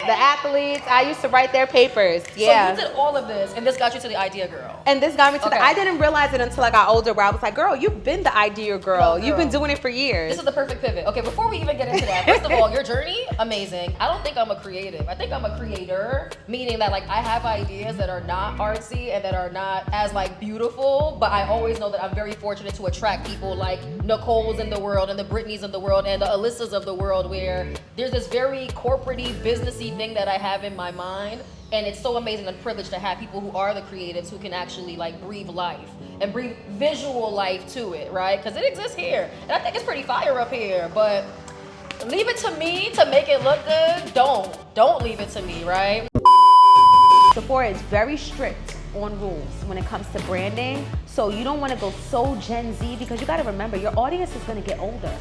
The athletes, I used to write their papers. Yeah. So you did all of this, and this got you to the idea girl. And this got me to I didn't realize it until I got older, where I was like, girl, you've been the idea girl. You've been doing it for years. This is the perfect pivot. Okay, before we even get into that, first of all, your journey, amazing. I don't think I'm a creative. I think I'm a creator, meaning that like I have ideas that are not artsy and that are not as like beautiful, but I always know that I'm very fortunate to attract people like Nicole's in the world and the Britneys of the world and the Alyssas of the world, where there's this very corporate-y, businessy thing that I have in my mind. And it's so amazing and privileged to have people who are the creatives who can actually like breathe life and breathe visual life to it, right? Because it exists here. And I think it's pretty fire up here, but leave it to me to make it look good. Don't leave it to me, right? Sephora is very strict on rules when it comes to branding. So you don't want to go so Gen Z, because you got to remember your audience is going to get older.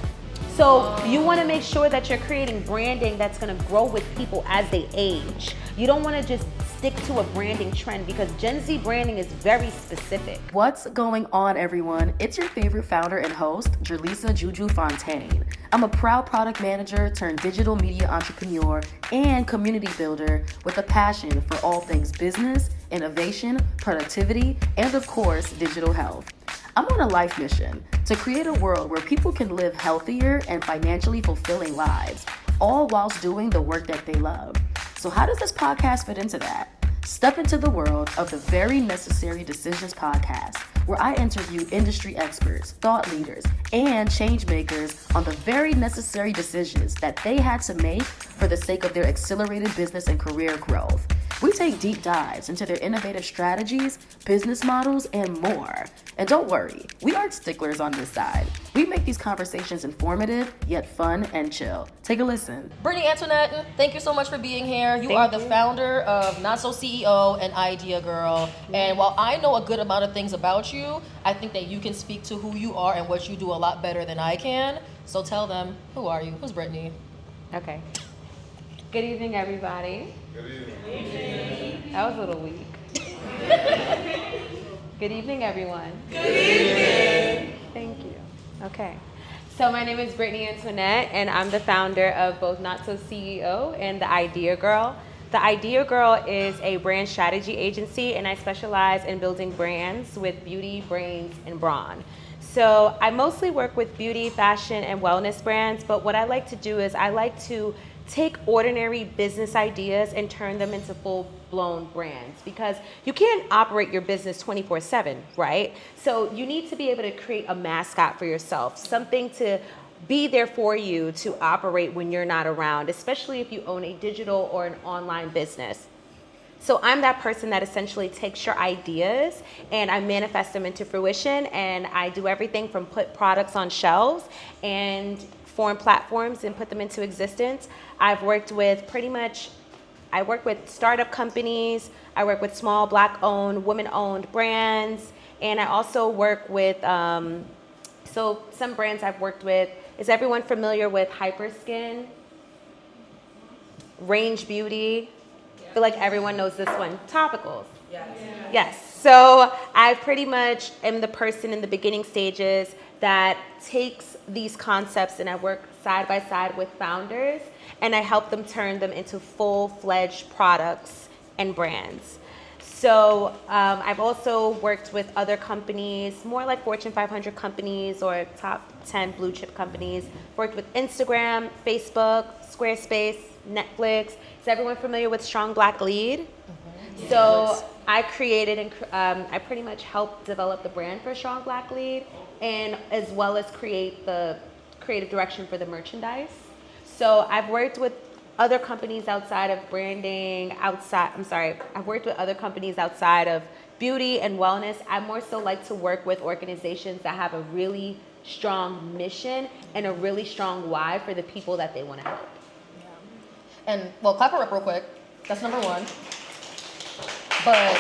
So you want to make sure that you're creating branding that's going to grow with people as they age. You don't want to just stick to a branding trend, because Gen Z branding is very specific. What's going on, everyone? It's your favorite founder and host, Jerlisa Juju Fontaine. I'm a proud product manager turned digital media entrepreneur and community builder with a passion for all things business, innovation, productivity, and of course, digital health. I'm on a life mission to create a world where people can live healthier and financially fulfilling lives, all whilst doing the work that they love. So how does this podcast fit into that? Step into the world of the Very Necessary Decisions podcast, where I interview industry experts, thought leaders, and change makers on the very necessary decisions that they had to make for the sake of their accelerated business and career growth. We take deep dives into their innovative strategies, business models, and more. And don't worry, we aren't sticklers on this side. We make these conversations informative, yet fun and chill. Take a listen. Brittany Antoinette, thank you so much for being here. You are the founder of Not So CEO and Idea Girl. And while I know a good amount of things about you, I think that you can speak to who you are and what you do a lot better than I can. So tell them, who are you? Who's Brittany? Okay. Good evening, everybody. Good evening. That was a little weak. Good evening, everyone. Good evening. Thank you. Okay. So my name is Brittany Antoinette, and I'm the founder of both Not So CEO and The Idea Girl. The Idea Girl is a brand strategy agency, and I specialize in building brands with beauty, brains, and brawn. So I mostly work with beauty, fashion, and wellness brands, but what I like to do is I like to take ordinary business ideas and turn them into full-blown brands, because you can't operate your business 24/7, right? So you need to be able to create a mascot for yourself, something to be there for you to operate when you're not around, especially if you own a digital or an online business. So I'm that person that essentially takes your ideas and I manifest them into fruition, and I do everything from put products on shelves and form platforms and put them into existence. I've worked with I work with startup companies, I work with small Black-owned, women-owned brands, and I also work with, so some brands I've worked with, is everyone familiar with Hyperskin? Range Beauty? I feel like everyone knows this one. Topicals. Yes. So I pretty much am the person in the beginning stages that takes these concepts, and I work side by side with founders, and I help them turn them into full-fledged products and brands. So I've also worked with other companies, more like Fortune 500 companies or top 10 blue chip companies. Worked with Instagram, Facebook, Squarespace, Netflix. Is everyone familiar with Strong Black Lead? Mm-hmm. So I created and I pretty much helped develop the brand for Strong Black Lead, and as well as create the creative direction for the merchandise. So I've worked with other companies outside of branding, I've worked with other companies outside of beauty and wellness. I more so like to work with organizations that have a really strong mission and a really strong why for the people that they want to help. Yeah. And, well, clap her up real quick. That's number one. But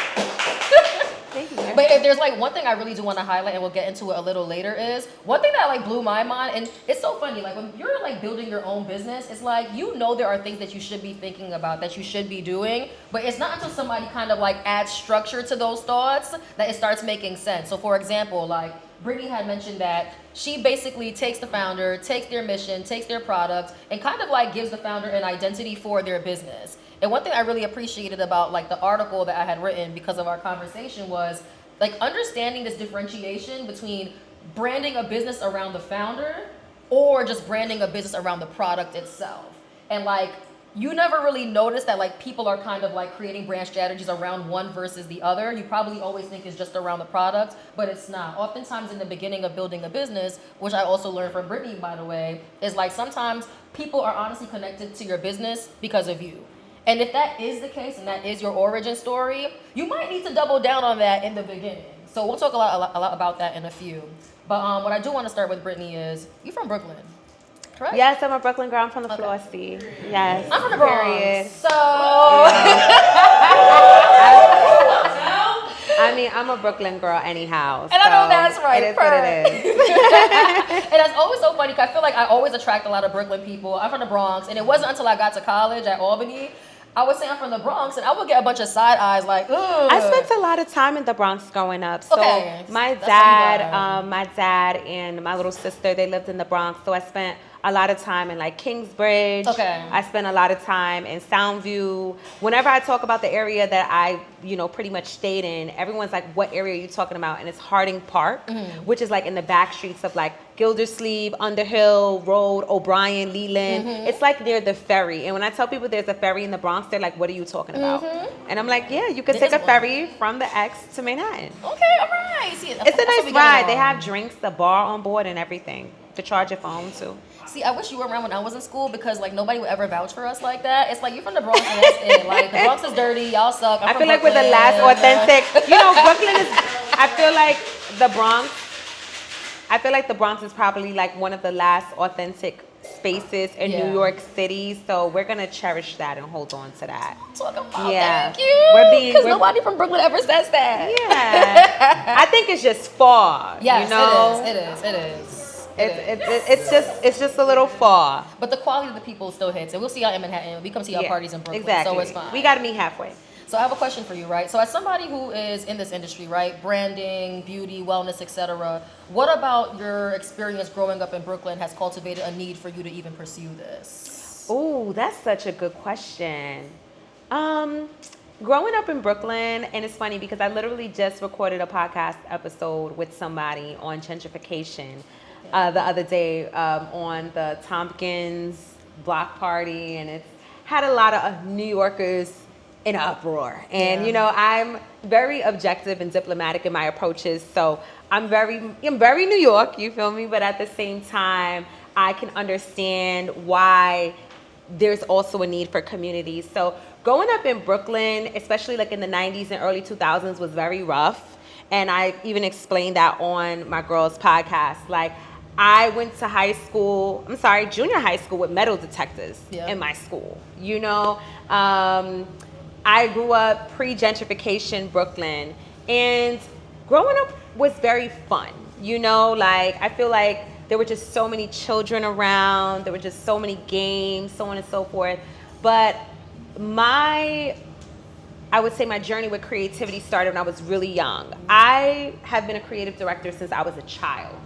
Thank you. But if there's like one thing I really do want to highlight, and we'll get into it a little later, is one thing that like blew my mind, and it's so funny, like when you're like building your own business, it's like, you know, there are things that you should be thinking about, that you should be doing, but it's not until somebody kind of like adds structure to those thoughts that it starts making sense. So for example, like Brittany had mentioned that she basically takes the founder, takes their mission, takes their product, and kind of like gives the founder an identity for their business. And one thing I really appreciated about like the article that I had written because of our conversation was like understanding this differentiation between branding a business around the founder or just branding a business around the product itself. And like, you never really notice that like people are kind of like creating brand strategies around one versus the other. You probably always think it's just around the product, but it's not. Oftentimes in the beginning of building a business, which I also learned from Brittany, by the way, is like sometimes people are honestly connected to your business because of you. And if that is the case and that is your origin story, you might need to double down on that in the beginning. So we'll talk a lot about that in a few. But what I do want to start with, Brittany, is you from Brooklyn, correct? Yes, I'm a Brooklyn girl. I'm from the Florissant. Yes. I'm from the Bronx. Period. So. I mean, I'm a Brooklyn girl anyhow. And I know that's right. It is what it is. And that's always so funny because I feel like I always attract a lot of Brooklyn people. I'm from the Bronx, and it wasn't until I got to college at Albany, I would say I'm from the Bronx, and I would get a bunch of side eyes like, ugh. I spent a lot of time in the Bronx growing up. So Okay, my that's dad and my little sister, they lived in the Bronx. So I spent a lot of time in like Kingsbridge. Okay. I spent a lot of time in Soundview. Whenever I talk about the area that I, pretty much stayed in, everyone's like, what area are you talking about? And it's Harding Park, which is like in the back streets of like Gildersleeve, Underhill Road, O'Brien, Leland. It's like near the ferry. And when I tell people there's a ferry in the Bronx, they're like, what are you talking about? And I'm like, yeah, you could take a ferry from the X to Manhattan. Okay, all right. See, It's a nice ride. They have drinks, the bar on board and everything to charge your phone too. See, I wish you were around when I was in school because like nobody would ever vouch for us like that. It's like you're from the Bronx and that's it. Like the Bronx is dirty, y'all suck. I feel like we're the last authentic. Brooklyn is. I feel like the Bronx is probably like one of the last authentic spaces in New York City. So we're gonna cherish that and hold on to that. Talk about Yeah. thank you. Because we're- nobody from Brooklyn ever says that. Yeah. I think it's just far. Yes, you know? it is. It's just a little far. But the quality of the people still hits. And we'll see y'all in Manhattan. We come to y'all parties in Brooklyn. Exactly. So it's fine. We gotta meet halfway. So I have a question for you, right? So as somebody who is in this industry, right? Branding, beauty, wellness, etc. What about your experience growing up in Brooklyn has cultivated a need for you to even pursue this? Oh, that's such a good question. Growing up in Brooklyn, and it's funny because I literally just recorded a podcast episode with somebody on gentrification the other day on the Tompkins block party, and it's had a lot of New Yorkers in uproar. And I'm very objective and diplomatic in my approaches, so I'm very New York, you feel me? But at the same time, I can understand why there's also a need for community. So growing up in Brooklyn, especially like in the 90s and early 2000s, was very rough. And I even explained that on my girls' podcast. Like, I went to junior high school with metal detectors in my school. I grew up pre-gentrification Brooklyn, and growing up was very fun. I feel like there were just so many children around, there were just so many games, so on and so forth. But I would say my journey with creativity started when I was really young. I have been a creative director since I was a child.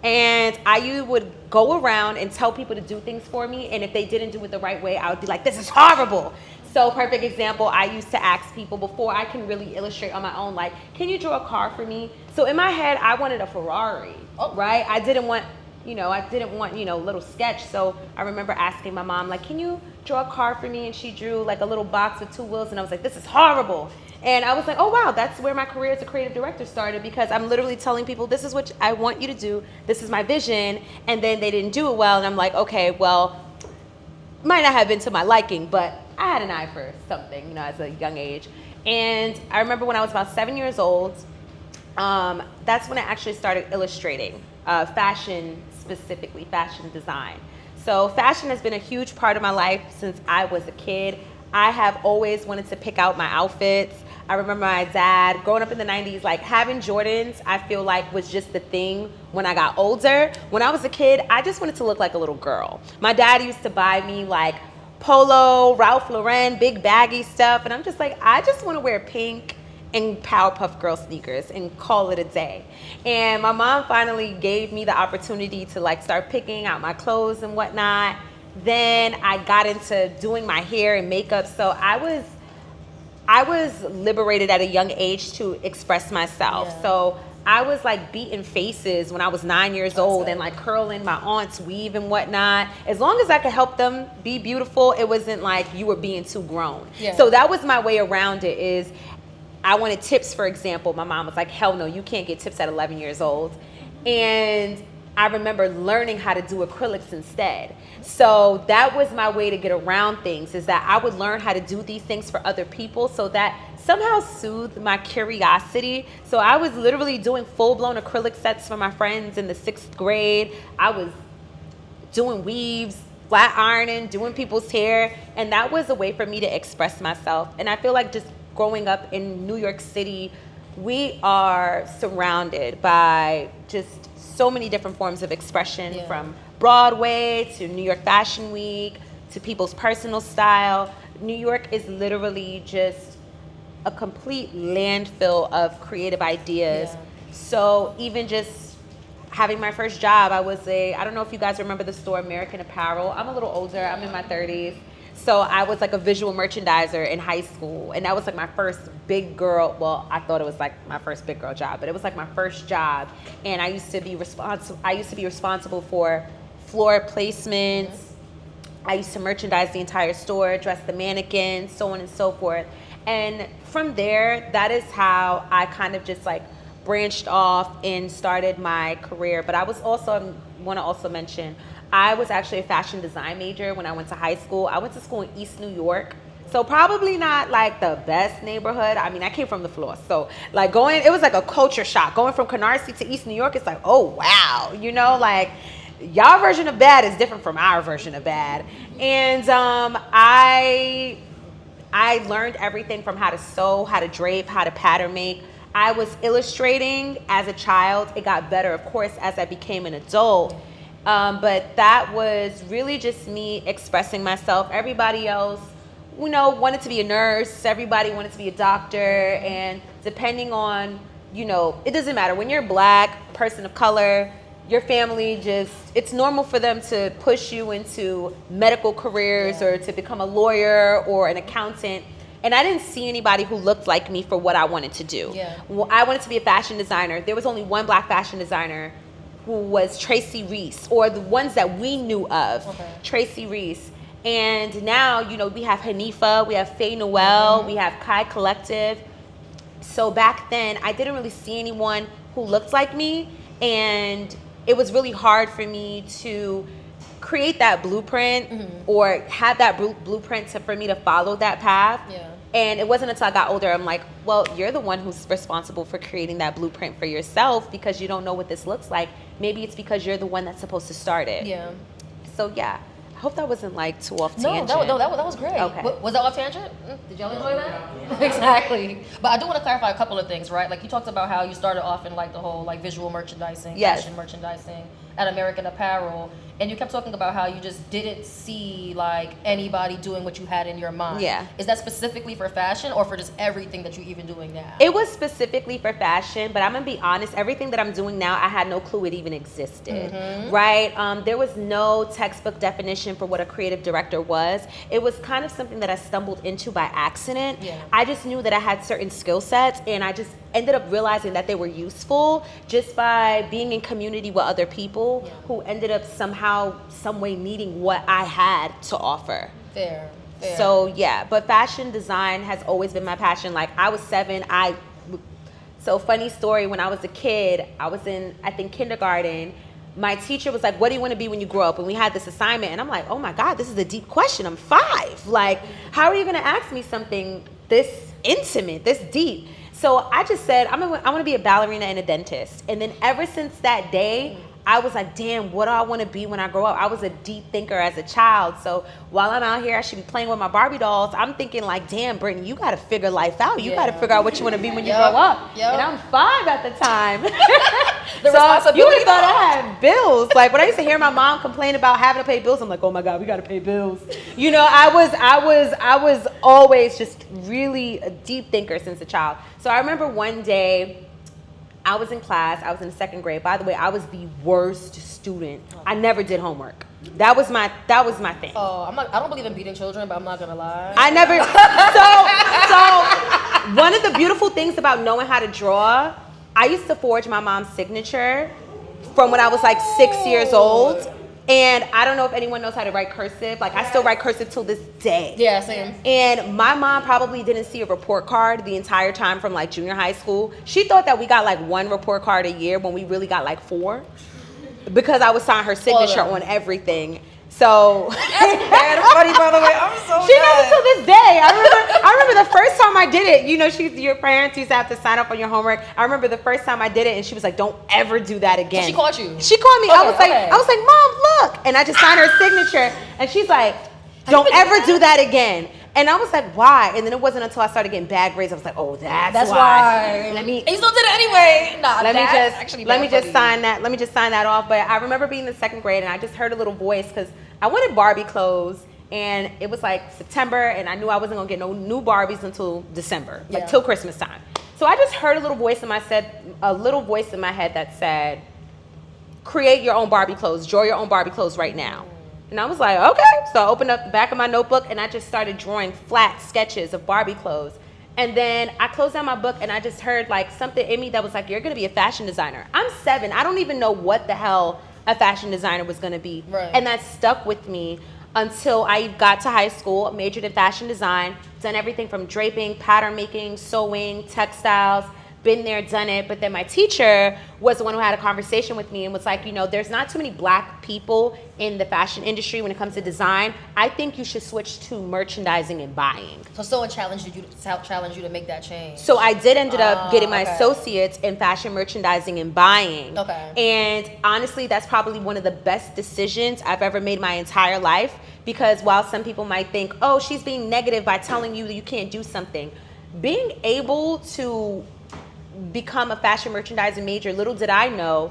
And I would go around and tell people to do things for me, and if they didn't do it the right way, I would be like, this is horrible. So perfect example, I used to ask people before I can really illustrate on my own, like, can you draw a car for me? So in my head, I wanted a Ferrari, right? I didn't want, little sketch. So I remember asking my mom, like, can you draw a car for me? And she drew like a little box with 2 wheels, and I was like, this is horrible. And I was like, oh wow, that's where my career as a creative director started, because I'm literally telling people, this is what I want you to do, this is my vision, and then they didn't do it well, and I'm like, okay, well, might not have been to my liking, but I had an eye for something, as a young age. And I remember when I was about 7 years old, that's when I actually started illustrating, fashion specifically, fashion design. So fashion has been a huge part of my life since I was a kid. I have always wanted to pick out my outfits. I remember my dad, growing up in the 90s, like having Jordans, I feel like was just the thing when I got older. When I was a kid, I just wanted to look like a little girl. My dad used to buy me like Polo, Ralph Lauren, big baggy stuff. And I'm just like, I just want to wear pink and Powerpuff Girl sneakers and call it a day. And my mom finally gave me the opportunity to like start picking out my clothes and whatnot. Then I got into doing my hair and makeup. So I was liberated at a young age to express myself. Yeah. So I was like beating faces when I was 9 years old and like curling my aunt's weave and whatnot. As long as I could help them be beautiful, it wasn't like you were being too grown. Yeah. So that was my way around it. Is I wanted tips, for example. My mom was like, hell no, you can't get tips at 11 years old. And I remember learning how to do acrylics instead. So that was my way to get around things, is that I would learn how to do these things for other people so that somehow soothed my curiosity. So I was literally doing full-blown acrylic sets for my friends in the 6th grade. I was doing weaves, flat ironing, doing people's hair, and that was a way for me to express myself. And I feel like just growing up in New York City, we are surrounded by just so many different forms of expression, from Broadway to New York Fashion Week to people's personal style. New York is literally just a complete landfill of creative ideas. So even just having my first job, I don't know if you guys remember the store American Apparel. I'm a little older, I'm in my 30s. So I was like a visual merchandiser in high school, and that was like my first big girl, well, I thought it was like my first big girl job, but it was like my first job. And I used to be responsible for floor placements. I used to merchandise the entire store, dress the mannequins, so on and so forth. And from there, that is how I kind of just like branched off and started my career. But I was also, want to also mention, I was actually a fashion design major when I went to high school. I went to school in East New York. So probably not like the best neighborhood. I mean, I came from the floor. So like it was like a culture shock. Going from Canarsie to East New York, it's like, oh, wow. You know, like y'all version of bad is different from our version of bad. And I learned everything from how to sew, how to drape, how to pattern make. I was illustrating as a child. It got better, of course, as I became an adult. But that was really just me expressing myself. Everybody else, you know, wanted to be a nurse. Everybody wanted to be a doctor. And depending on, you know, it doesn't matter. When you're Black, person of color, your family it's normal for them to push you into medical careers or to become a lawyer or an accountant. And I didn't see anybody who looked like me for what I wanted to do. Well, I wanted to be a fashion designer. There was only one Black fashion designer, who was Tracy Reese, or the ones that we knew of, Tracy Reese. And now, you know, we have Hanifa, we have Faye Noel, we have Kai Collective. So back then, I didn't really see anyone who looked like me, and it was really hard for me to create that blueprint or have that blueprint for me to follow that path. And it wasn't until I got older, I'm like, well, you're the one who's responsible for creating that blueprint for yourself, because you don't know what this looks like. Maybe it's because you're the one that's supposed to start it. So yeah, I hope that wasn't like too off tangent. No, that was great. Okay. Was that off tangent? Did y'all enjoy that? Exactly. But I do want to clarify a couple of things, right? Like you talked about how you started off in like the whole like visual merchandising, fashion merchandising at American Apparel. And you kept talking about how you just didn't see like anybody doing what you had in your mind. Is that specifically for fashion or for just everything that you're even doing now? It was specifically for fashion, but I'm gonna be honest, everything that I'm doing now, I had no clue it even existed, right? There was no textbook definition for what a creative director was. It was kind of something that I stumbled into by accident. I just knew that I had certain skill sets, and I just ended up realizing that they were useful just by being in community with other people who ended up somehow, some way needing what I had to offer. Fair. So yeah, but fashion design has always been my passion. Like I was 7, so funny story, when I was a kid, I was in, I think, kindergarten. My teacher was like, what do you want to be when you grow up? And we had this assignment, and I'm like, oh my God, this is a deep question. I'm 5. Like, how are you going to ask me something this intimate, this deep? So I just said, I want to be a ballerina and a dentist. And then ever since that day, I was like, damn, what do I want to be when I grow up? I was a deep thinker as a child. So while I'm out here, I should be playing with my Barbie dolls. I'm thinking like, damn, Brittany, you got to figure life out. You got to figure out what you want to be when you grow up. And I'm 5 at the time. The responsibility. You would have thought I had bills. Like when I used to hear my mom complain about having to pay bills, I'm like, oh my God, we got to pay bills. You know, I was always just really a deep thinker since a child. So I remember one day, I was in class. I was in the 2nd grade. By the way, I was the worst student. I never did homework. That was my thing. Oh, I don't believe in beating children, but I'm not gonna lie. I never. So one of the beautiful things about knowing how to draw, I used to forge my mom's signature from when I was like 6 years old. And I don't know if anyone knows how to write cursive. Like, I still write cursive till this day. Yeah, same. And my mom probably didn't see a report card the entire time from like junior high school. She thought that we got like 1 report card a year when we really got like 4. Because I would sign her signature on everything. So That's funny, by the way. I'm so she does it till this day. I remember the first time I did it. You know, your parents used to have to sign up on your homework. I remember the first time I did it, and she was like, "Don't ever do that again." So she called you. She called me. Okay, I was like, "Mom, look!" And I just signed her signature, and she's like, "Don't ever do that again." And I was like, "Why?" And then it wasn't until I started getting bad grades, I was like, "Oh, that's why." And you still did it anyway. Nah, let me just funny. sign that off. But I remember being in the 2nd grade, and I just heard a little voice because I wanted Barbie clothes, and it was like September, and I knew I wasn't gonna get no new Barbies until December, like till Christmas time. So I just heard a little voice in my head that said, "Create your own Barbie clothes. Draw your own Barbie clothes right now." And I was like, okay. So I opened up the back of my notebook, and I just started drawing flat sketches of Barbie clothes. And then I closed down my book, and I just heard like something in me that was like, "You're gonna be a fashion designer." I'm 7. I don't even know what the hell a fashion designer was gonna be. Right. And that stuck with me until I got to high school, majored in fashion design, done everything from draping, pattern making, sewing, textiles, been there, done it. But then my teacher was the one who had a conversation with me and was like, you know, there's not too many Black people in the fashion industry when it comes to design. I think you should switch to merchandising and buying. So someone challenged you to make that change. So I did ended up getting my associates in fashion merchandising and buying. Okay. And honestly, that's probably one of the best decisions I've ever made my entire life, because while some people might think, oh, she's being negative by telling you that you can't do something, being able to become a fashion merchandising major, little did I know,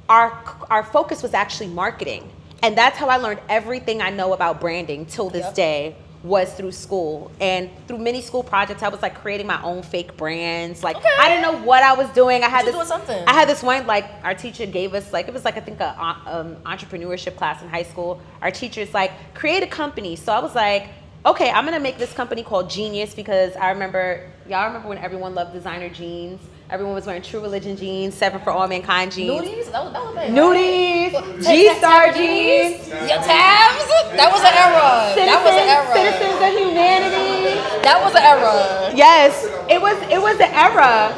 our focus was actually marketing. And that's how I learned everything I know about branding till this day, was through school. And through many school projects, I was like creating my own fake brands. Like, I didn't know what I was doing. I had this one, like, our teacher gave us, like, it was like, I think a entrepreneurship class in high school. Our teacher's like, create a company. So I was like, okay, I'm gonna make this company called Genius, because y'all remember when everyone loved designer jeans? Everyone was wearing True Religion jeans, 7 for All Mankind jeans. Nudies? That was a thing. Nudies, Right? G-Star jeans. Your tabs? That was an era. Citizens of Humanity. That was an era. Yes, it was an era.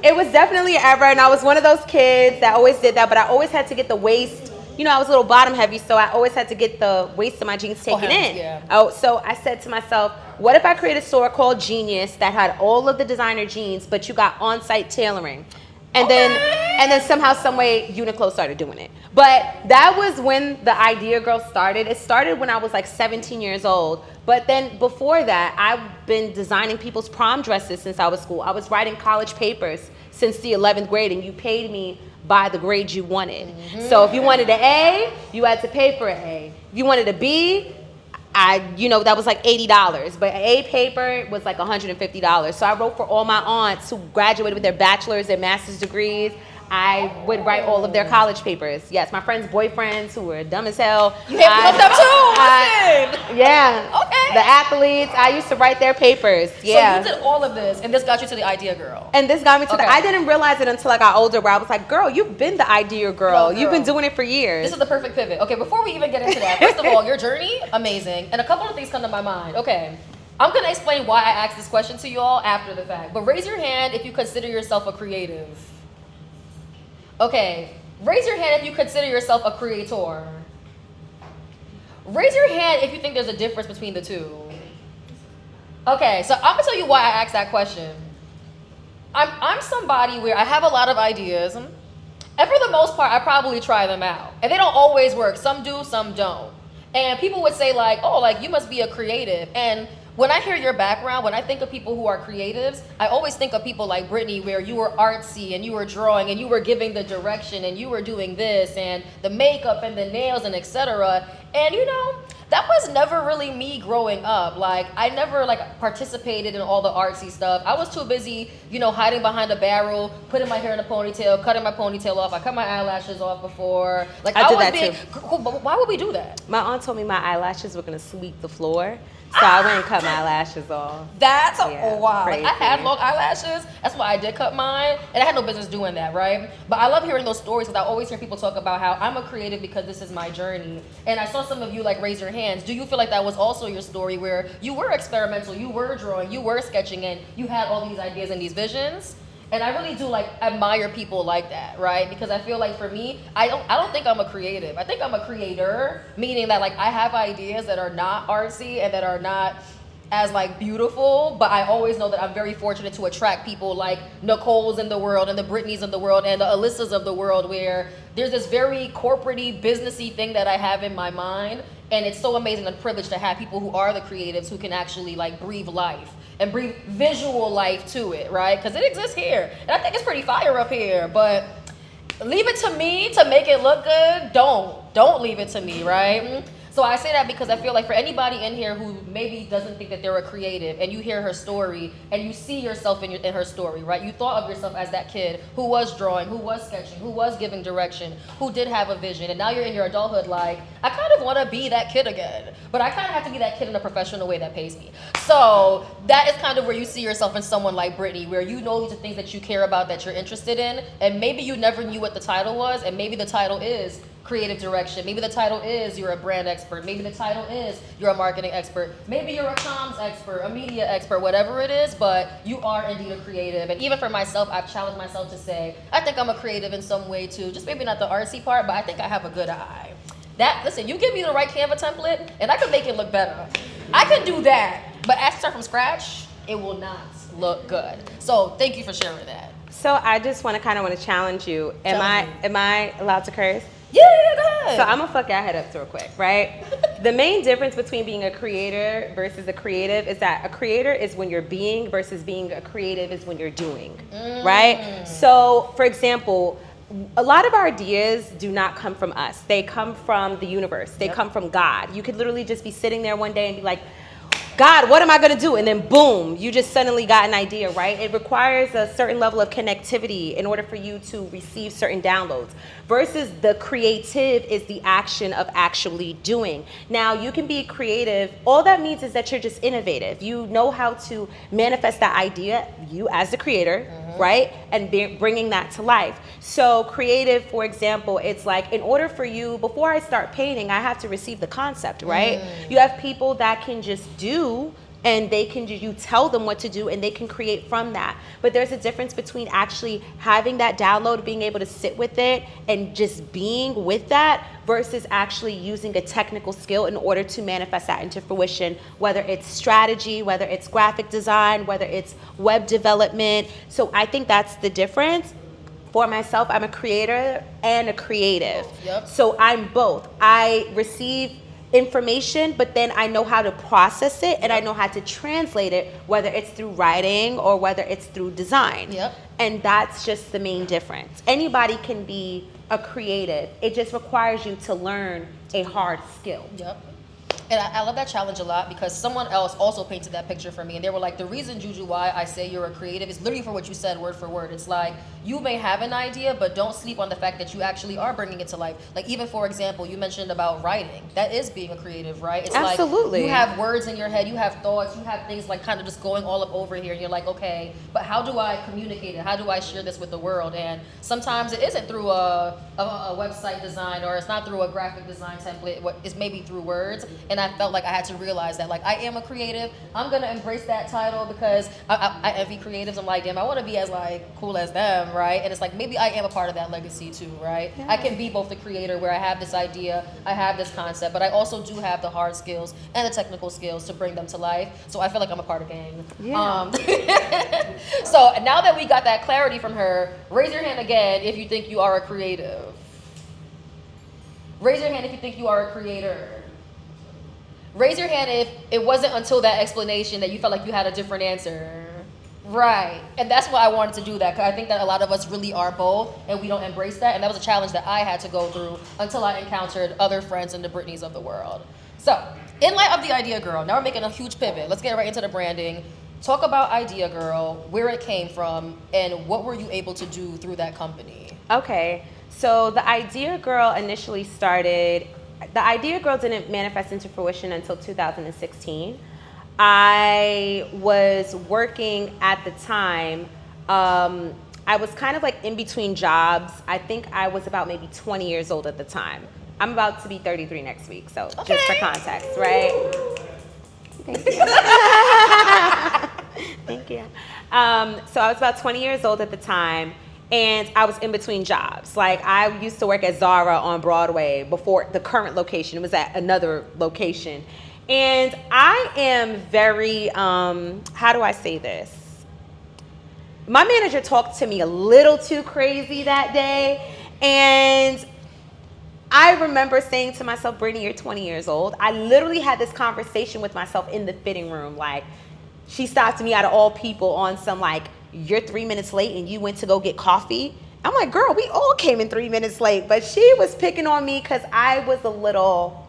It was definitely an era, and I was one of those kids that always did that, but I always had to get the waist. You know, I was a little bottom heavy, so I always had to get the waist of my jeans taken in. Yeah. Oh, so I said to myself, what if I create a store called Genius that had all of the designer jeans, but you got on-site tailoring? And then somehow, some way, Uniqlo started doing it. But that was when the Idea Girl started. It started when I was like 17 years old. But then before that, I've been designing people's prom dresses since I was school. I was writing college papers since the 11th grade, and you paid me by the grade you wanted. So if you wanted an A, you had to pay for an A. If you wanted a B, that was like $80, but an A paper was like $150. So I wrote for all my aunts who graduated with their bachelor's and master's degrees. I would write all of their college papers. Yes, my friends' boyfriends who were dumb as hell. You had them too. Yeah. Okay. The athletes, I used to write their papers. Yeah. So you did all of this, and this got you to the Idea Girl. And this got me to I didn't realize it until I got older, where I was like, girl, you've been the Idea Girl. You've been doing it for years. This is the perfect pivot. Okay, before we even get into that, first of all, your journey, amazing. And a couple of things come to my mind. Okay. I'm going to explain why I asked this question to you all after the fact. But raise your hand if you consider yourself a creative. Okay, raise your hand if you consider yourself a creator. Raise your hand if you think there's a difference between the two. Okay, so I'm gonna tell you why I asked that question. I'm somebody where I have a lot of ideas, and for the most part, I probably try them out. And they don't always work. Some do, some don't. And people would say like, oh, like you must be a creative. And when I hear your background, when I think of people who are creatives, I always think of people like Britney, where you were artsy and you were drawing and you were giving the direction and you were doing this and the makeup and the nails and etc. And that was never really me growing up. Like, I never participated in all the artsy stuff. I was too busy, hiding behind a barrel, putting my hair in a ponytail, cutting my ponytail off. I cut my eyelashes off before. I did that too. Why would we do that? My aunt told me my eyelashes were gonna sweep the floor, so I went and cut my eyelashes off. That's wow. Like, I had long eyelashes. That's why I did cut mine, and I had no business doing that, right? But I love hearing those stories because I always hear people talk about how I'm a creative because this is my journey. And I saw some of you raise your hands. Do you feel like that was also your story, where you were experimental, you were drawing, you were sketching, and you had all these ideas and these visions? And I really do admire people like that, right? Because I feel like for me, I don't think I'm a creative. I think I'm a creator, meaning that I have ideas that are not artsy and that are not as beautiful, but I always know that I'm very fortunate to attract people like Nicole's in the world and the Britneys in the world and the Alyssas of the world, where there's this very corporate-y, businessy thing that I have in my mind. And it's so amazing and privileged to have people who are the creatives who can actually breathe life and breathe visual life to it, right? Because it exists here. And I think it's pretty fire up here, but leave it to me to make it look good. Don't leave it to me, right? So I say that because I feel like for anybody in here who maybe doesn't think that they're a creative, and you hear her story and you see yourself in her story, right? You thought of yourself as that kid who was drawing, who was sketching, who was giving direction, who did have a vision, and now you're in your adulthood I kind of want to be that kid again, but I kind of have to be that kid in a professional way that pays me. So that is kind of where you see yourself in someone like Britney, where these are things that you care about, that you're interested in, and maybe you never knew what the title was, and maybe the title is creative direction. Maybe the title is you're a brand expert. Maybe the title is you're a marketing expert. Maybe you're a comms expert, a media expert, whatever it is, but you are indeed a creative. And even for myself, I've challenged myself to say, I think I'm a creative in some way too. Just maybe not the artsy part, but I think I have a good eye. Listen, you give me the right Canva template and I can make it look better. I can do that, but as to start from scratch, it will not look good. So thank you for sharing that. So I just want to challenge you. Am I allowed to curse? Yeah, go ahead. So I'm gonna fuck your head up real quick, right? The main difference between being a creator versus a creative is that a creator is when you're being versus being a creative is when you're doing, right? So, for example, a lot of our ideas do not come from us. They come from the universe. They come from God. You could literally just be sitting there one day and be like, God, what am I gonna do? And then boom, you just suddenly got an idea, right? It requires a certain level of connectivity in order for you to receive certain downloads. Versus the creative is the action of actually doing. Now, you can be creative. All that means is that you're just innovative. You know how to manifest that idea, you as the creator, right? And bringing that to life. So creative, for example, it's in order for you, before I start painting, I have to receive the concept, right? You have people that can just do, and you tell them what to do and they can create from that. But there's a difference between actually having that download, being able to sit with it and just being with that, versus actually using a technical skill in order to manifest that into fruition, whether it's strategy, whether it's graphic design, whether it's web development. So I think that's the difference. For myself, I'm a creator and a creative. Yep. So I'm both. I receive information, but then I know how to process it and I know how to translate it, whether it's through writing or whether it's through design. Yep. And that's just the main difference. Anybody can be a creative. It just requires you to learn a hard skill. Yep. And I love that challenge a lot because someone else also painted that picture for me. And they were like, the reason, Juju, why I say you're a creative is literally for what you said, word for word. It's like, you may have an idea, but don't sleep on the fact that you actually are bringing it to life. Like, even for example, you mentioned about writing. That is being a creative, right? It's Absolutely. Like you have words in your head, you have thoughts, you have things kind of just going all up over here. And you're like, okay, but how do I communicate it? How do I share this with the world? And sometimes it isn't through a website design, or it's not through a graphic design template. It's maybe through words. And I felt like I had to realize that, I am a creative. I'm gonna embrace that title because I envy creatives. I'm like, damn, I want to be as cool as them, right? And it's like, maybe I am a part of that legacy too, right? Yeah. I can be both the creator, where I have this idea, I have this concept, but I also do have the hard skills and the technical skills to bring them to life. So I feel like I'm a part of gang. Yeah. So now that we got that clarity from her, raise your hand again if you think you are a creative. Raise your hand if you think you are a creator. Raise your hand if it wasn't until that explanation that you felt like you had a different answer. Right. And that's why I wanted to do that, because I think that a lot of us really are both, and we don't embrace that. And that was a challenge that I had to go through until I encountered other friends in the Britneys of the world. So, in light of the Idea Girl, now we're making a huge pivot. Let's get right into the branding. Talk about Idea Girl, where it came from, and what were you able to do through that company? Okay, so the Idea Girl initially started, the Idea Girl didn't manifest into fruition until 2016. I was working at the time, I was kind of like in between jobs. I think I was about maybe 20 years old at the time. I'm about to be 33 next week, so just for context, right? Thank you. Thank you. So I was about 20 years old at the time, and I was in between jobs. Like, I used to work at Zara on Broadway before the current location. It was at another location. And I am very, how do I say this? My manager talked to me a little too crazy that day, and I remember saying to myself, Brittany, you're 20 years old. I literally had this conversation with myself in the fitting room. Like, she stopped me out of all people on some like, you're 3 minutes late and you went to go get coffee. I'm like, girl, we all came in 3 minutes late. But she was picking on me because I was a little,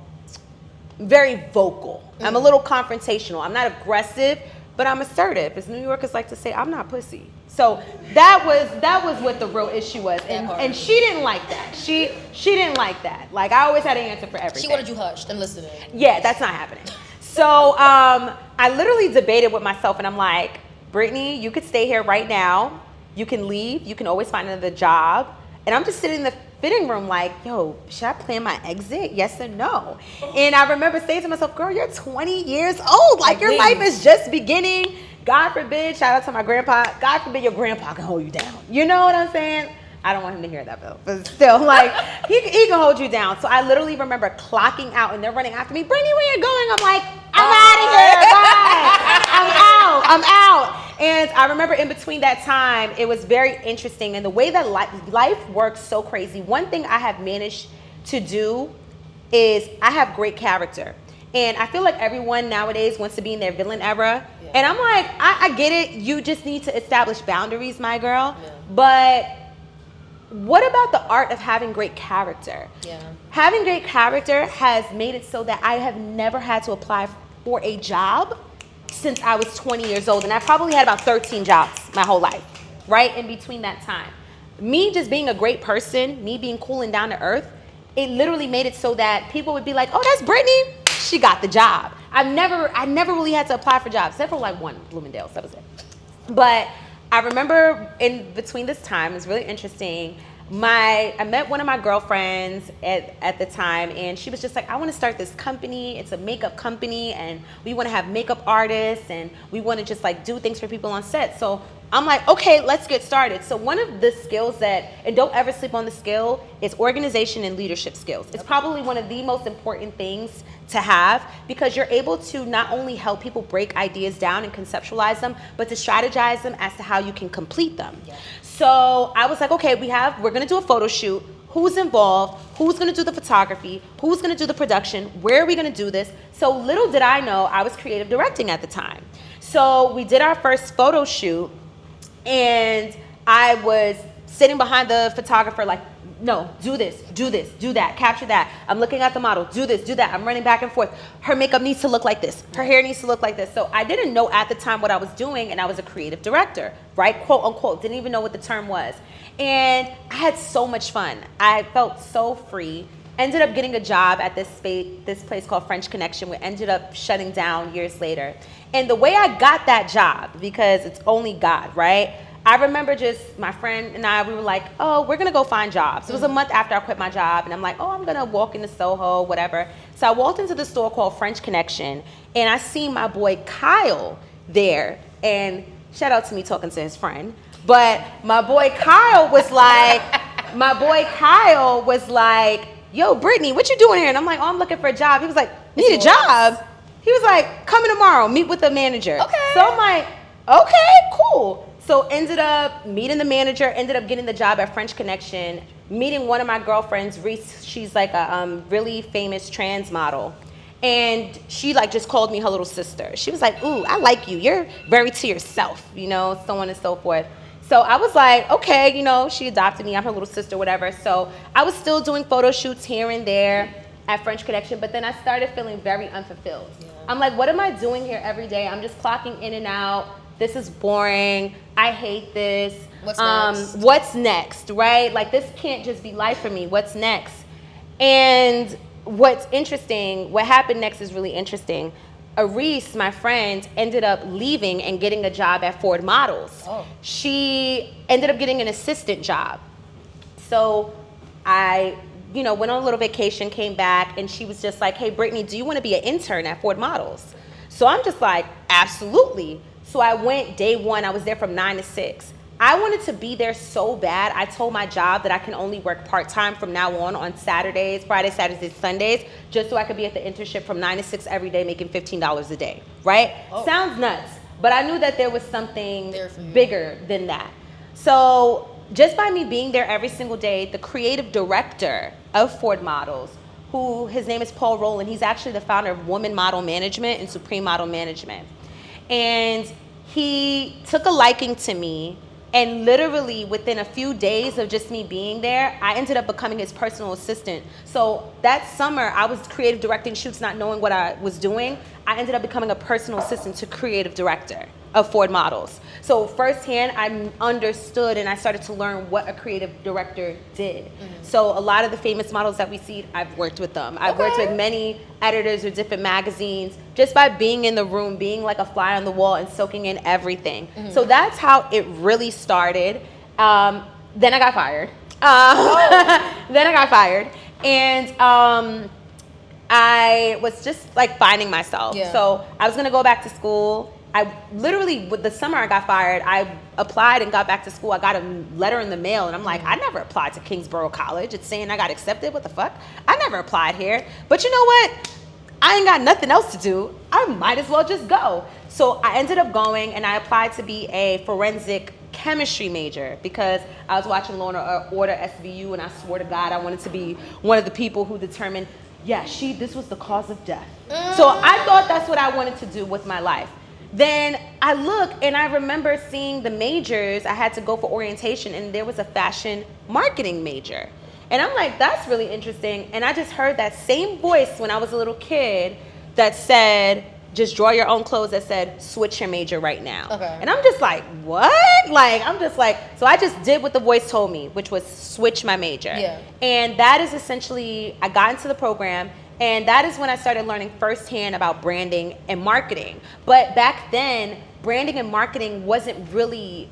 very vocal. I'm a little confrontational. I'm not aggressive, but I'm assertive. As New Yorkers like to say, I'm not pussy. So that was what the real issue was, and she didn't like that. She didn't like that. Like, I always had an answer for everything. She wanted you hushed and listening. Yeah, that's not happening. So I literally debated with myself, and I'm like, Brittany, you could stay here right now. You can leave. You can always find another job. And I'm just sitting in the fitting room like, yo, should I plan my exit? Yes or no? And I remember saying to myself, girl, you're 20 years old. Like, your life is just beginning. God forbid, shout out to my grandpa, God forbid your grandpa can hold you down. You know what I'm saying? I don't want him to hear that, though. But still, like, he can hold you down. So I literally remember clocking out, and they're running after me. Brittany, where you going? I'm like, I'm out of here. Bye. I'm out. And I remember in between that time, it was very interesting. And the way that life works so crazy, one thing I have managed to do is I have great character. And I feel like everyone nowadays wants to be in their villain era. Yeah. And I'm like, I get it. You just need to establish boundaries, my girl. Yeah. But what about the art of having great character? Yeah. Having great character has made it so that I have never had to apply for a job since I was 20 years old. And I probably had about 13 jobs my whole life, right? In between that time. Me just being a great person, me being cool and down to earth, it literally made it so that people would be like, oh, that's Brittany. She got the job. I never really had to apply for jobs, except for like one, Bloomingdale's, that was it. But I remember in between this time, it's really interesting. I met one of my girlfriends at the time, and she was just like, I want to start this company. It's a makeup company, and we want to have makeup artists, and we want to just like do things for people on set. So I'm like, okay, let's get started. So one of the skills and don't ever sleep on the skill, is organization and leadership skills. It's probably one of the most important things to have, because you're able to not only help people break ideas down and conceptualize them, but to strategize them as to how you can complete them. Yeah. So I was like, okay, we're gonna do a photo shoot. Who's involved? Who's gonna do the photography? Who's gonna do the production? Where are we gonna do this? So little did I know, I was creative directing at the time. So we did our first photo shoot, and I was sitting behind the photographer like, no, do this, do that, capture that. I'm looking at the model, do this, do that. I'm running back and forth. Her makeup needs to look like this. Her hair needs to look like this. So I didn't know at the time what I was doing, and I was a creative director, right? Quote unquote, didn't even know what the term was. And I had so much fun. I felt so free. Ended up getting a job at this place called French Connection, which ended up shutting down years later. And the way I got that job, because it's only God, right? I remember just my friend and I, we were like, oh, we're gonna go find jobs. It was a month after I quit my job, and I'm like, oh, I'm gonna walk into Soho, whatever. So I walked into the store called French Connection, and I seen my boy Kyle there, and shout out to me talking to his friend. But my boy Kyle was like, yo, Brittany, what you doing here? And I'm like, oh, I'm looking for a job. He was like, need a job? He was like, come in tomorrow, meet with the manager. Okay. So I'm like, okay, cool. So ended up meeting the manager, ended up getting the job at French Connection, meeting one of my girlfriends, Reese. She's like a really famous trans model. And she like just called me her little sister. She was like, ooh, I like you. You're very to yourself, you know, so on and so forth. So I was like, okay, you know, she adopted me. I'm her little sister, whatever. So I was still doing photo shoots here and there at French Connection, but then I started feeling very unfulfilled. Yeah. I'm like, what am I doing here every day? I'm just clocking in and out. This is boring. I hate this. What's next? What's next, right? Like, this can't just be life for me. What's next? And what's interesting, what happened next is really interesting. Arise, my friend, ended up leaving and getting a job at Ford Models. Oh. She ended up getting an assistant job. So I, you know, went on a little vacation, came back, and she was just like, hey, Brittany, do you want to be an intern at Ford Models? So I'm just like, absolutely. So I went day one. I was there from 9 to 6. I wanted to be there so bad. I told my job that I can only work part-time from now on Saturdays, Fridays, Saturdays, Sundays, just so I could be at the internship from 9 to 6 every day, making $15 a day, right? Oh. Sounds nuts, but I knew that there was something bigger than that. So just by me being there every single day, the creative director of Ford Models, who his name is Paul Rowland, he's actually the founder of Woman Model Management and Supreme Model Management. And he took a liking to me. And literally within a few days of just me being there, I ended up becoming his personal assistant. So that summer, I was creative directing shoots, not knowing what I was doing. I ended up becoming a personal assistant to creative director of Ford Models. So firsthand, I understood and I started to learn what a creative director did. Mm-hmm. So a lot of the famous models that we see, I've worked with them. I've worked with many editors of different magazines just by being in the room, being like a fly on the wall and soaking in everything. Mm-hmm. So that's how it really started. Then I got fired. Then I got fired. And I was just like finding myself. Yeah. So I was gonna go back to school. I literally, with the summer I got fired, I applied and got back to school. I got a letter in the mail and I'm like, I never applied to Kingsborough College. It's saying I got accepted. What the fuck? I never applied here. But you know what? I ain't got nothing else to do. I might as well just go. So I ended up going and I applied to be a forensic chemistry major because I was watching Law & Order SVU and I swore to God I wanted to be one of the people who determined, yeah, this was the cause of death. So I thought that's what I wanted to do with my life. Then I look and I remember seeing the majors. I had to go for orientation and there was a fashion marketing major. And I'm like, that's really interesting. And I just heard that same voice when I was a little kid that said, just draw your own clothes, that said, switch your major right now. Okay. And I'm just like, what? Like, I'm just like, so I just did what the voice told me, which was switch my major. Yeah. And that is essentially, I got into the program. And that is when I started learning firsthand about branding and marketing. But back then, branding and marketing wasn't really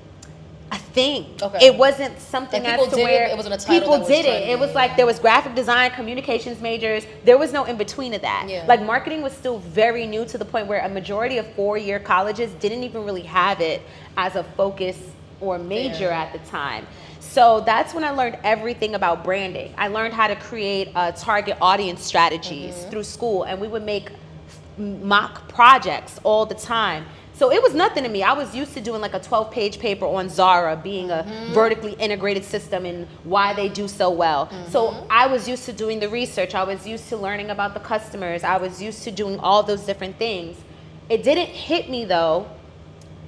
a thing. Okay. It wasn't something as to where it wasn't a title people did it. It was like there was graphic design, communications majors. There was no in between of that. Yeah. Like marketing was still very new to the point where a majority of 4-year colleges didn't even really have it as a focus or major at the time. So that's when I learned everything about branding. I learned how to create target audience strategies through school, and we would make mock projects all the time. So it was nothing to me. I was used to doing like a 12-page paper on Zara being a vertically integrated system and why they do so well. So I was used to doing the research. I was used to learning about the customers. I was used to doing all those different things. It didn't hit me though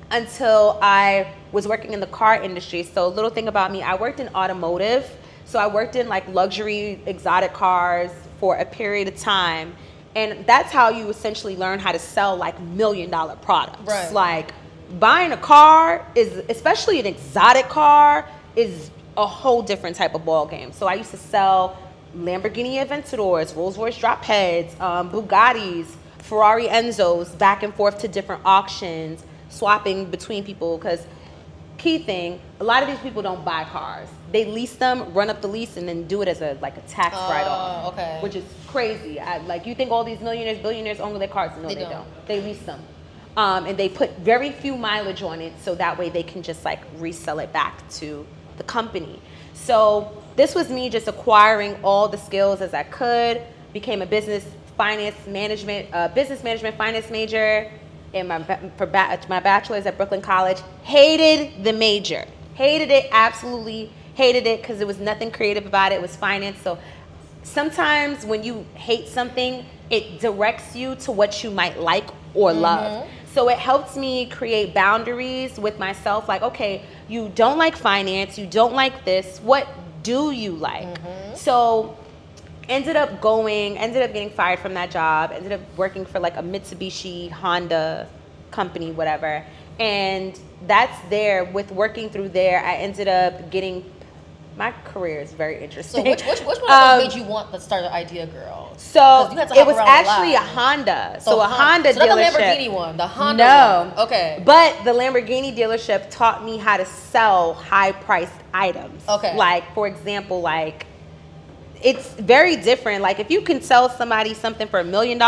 until I was working in the car industry. So a little thing about me, I worked in automotive. So I worked in like luxury exotic cars for a period of time. And that's how you essentially learn how to sell like $1 million products. Right. Like buying a car is, especially an exotic car, is a whole different type of ball game. So I used to sell Lamborghini Aventadors, Rolls-Royce drop heads, Bugattis, Ferrari Enzos back and forth to different auctions, swapping between people, because key thing, a lot of these people don't buy cars. They lease them, run up the lease, and then do it as a tax write-off, which is crazy. Like you think all these millionaires, billionaires own their cars? No, they don't. They lease them, and they put very few mileage on it, so that way they can just like resell it back to the company. So this was me just acquiring all the skills as I could. Became a business management finance major. In my bachelor's at Brooklyn College. Hated the major. Hated it, absolutely hated it, because there was nothing creative about it. It was finance. So sometimes when you hate something, it directs you to what you might like or love. So it helps me create boundaries with myself. Like, okay, you don't like finance, you don't like this. What do you like? So ended up getting fired from that job, ended up working for like a Mitsubishi, Honda company, whatever. And that's there, with working through there, I ended up getting, my career is very interesting. So which one of those made you want to start an Idea Girl? So you had to it hop was around actually a lot. Honda. So a Honda so not dealership. the Lamborghini one, the Honda No. one. Okay. But the Lamborghini dealership taught me how to sell high-priced items. Okay. Like, for example, like, it's very different. Like, if you can sell somebody something for $1 million,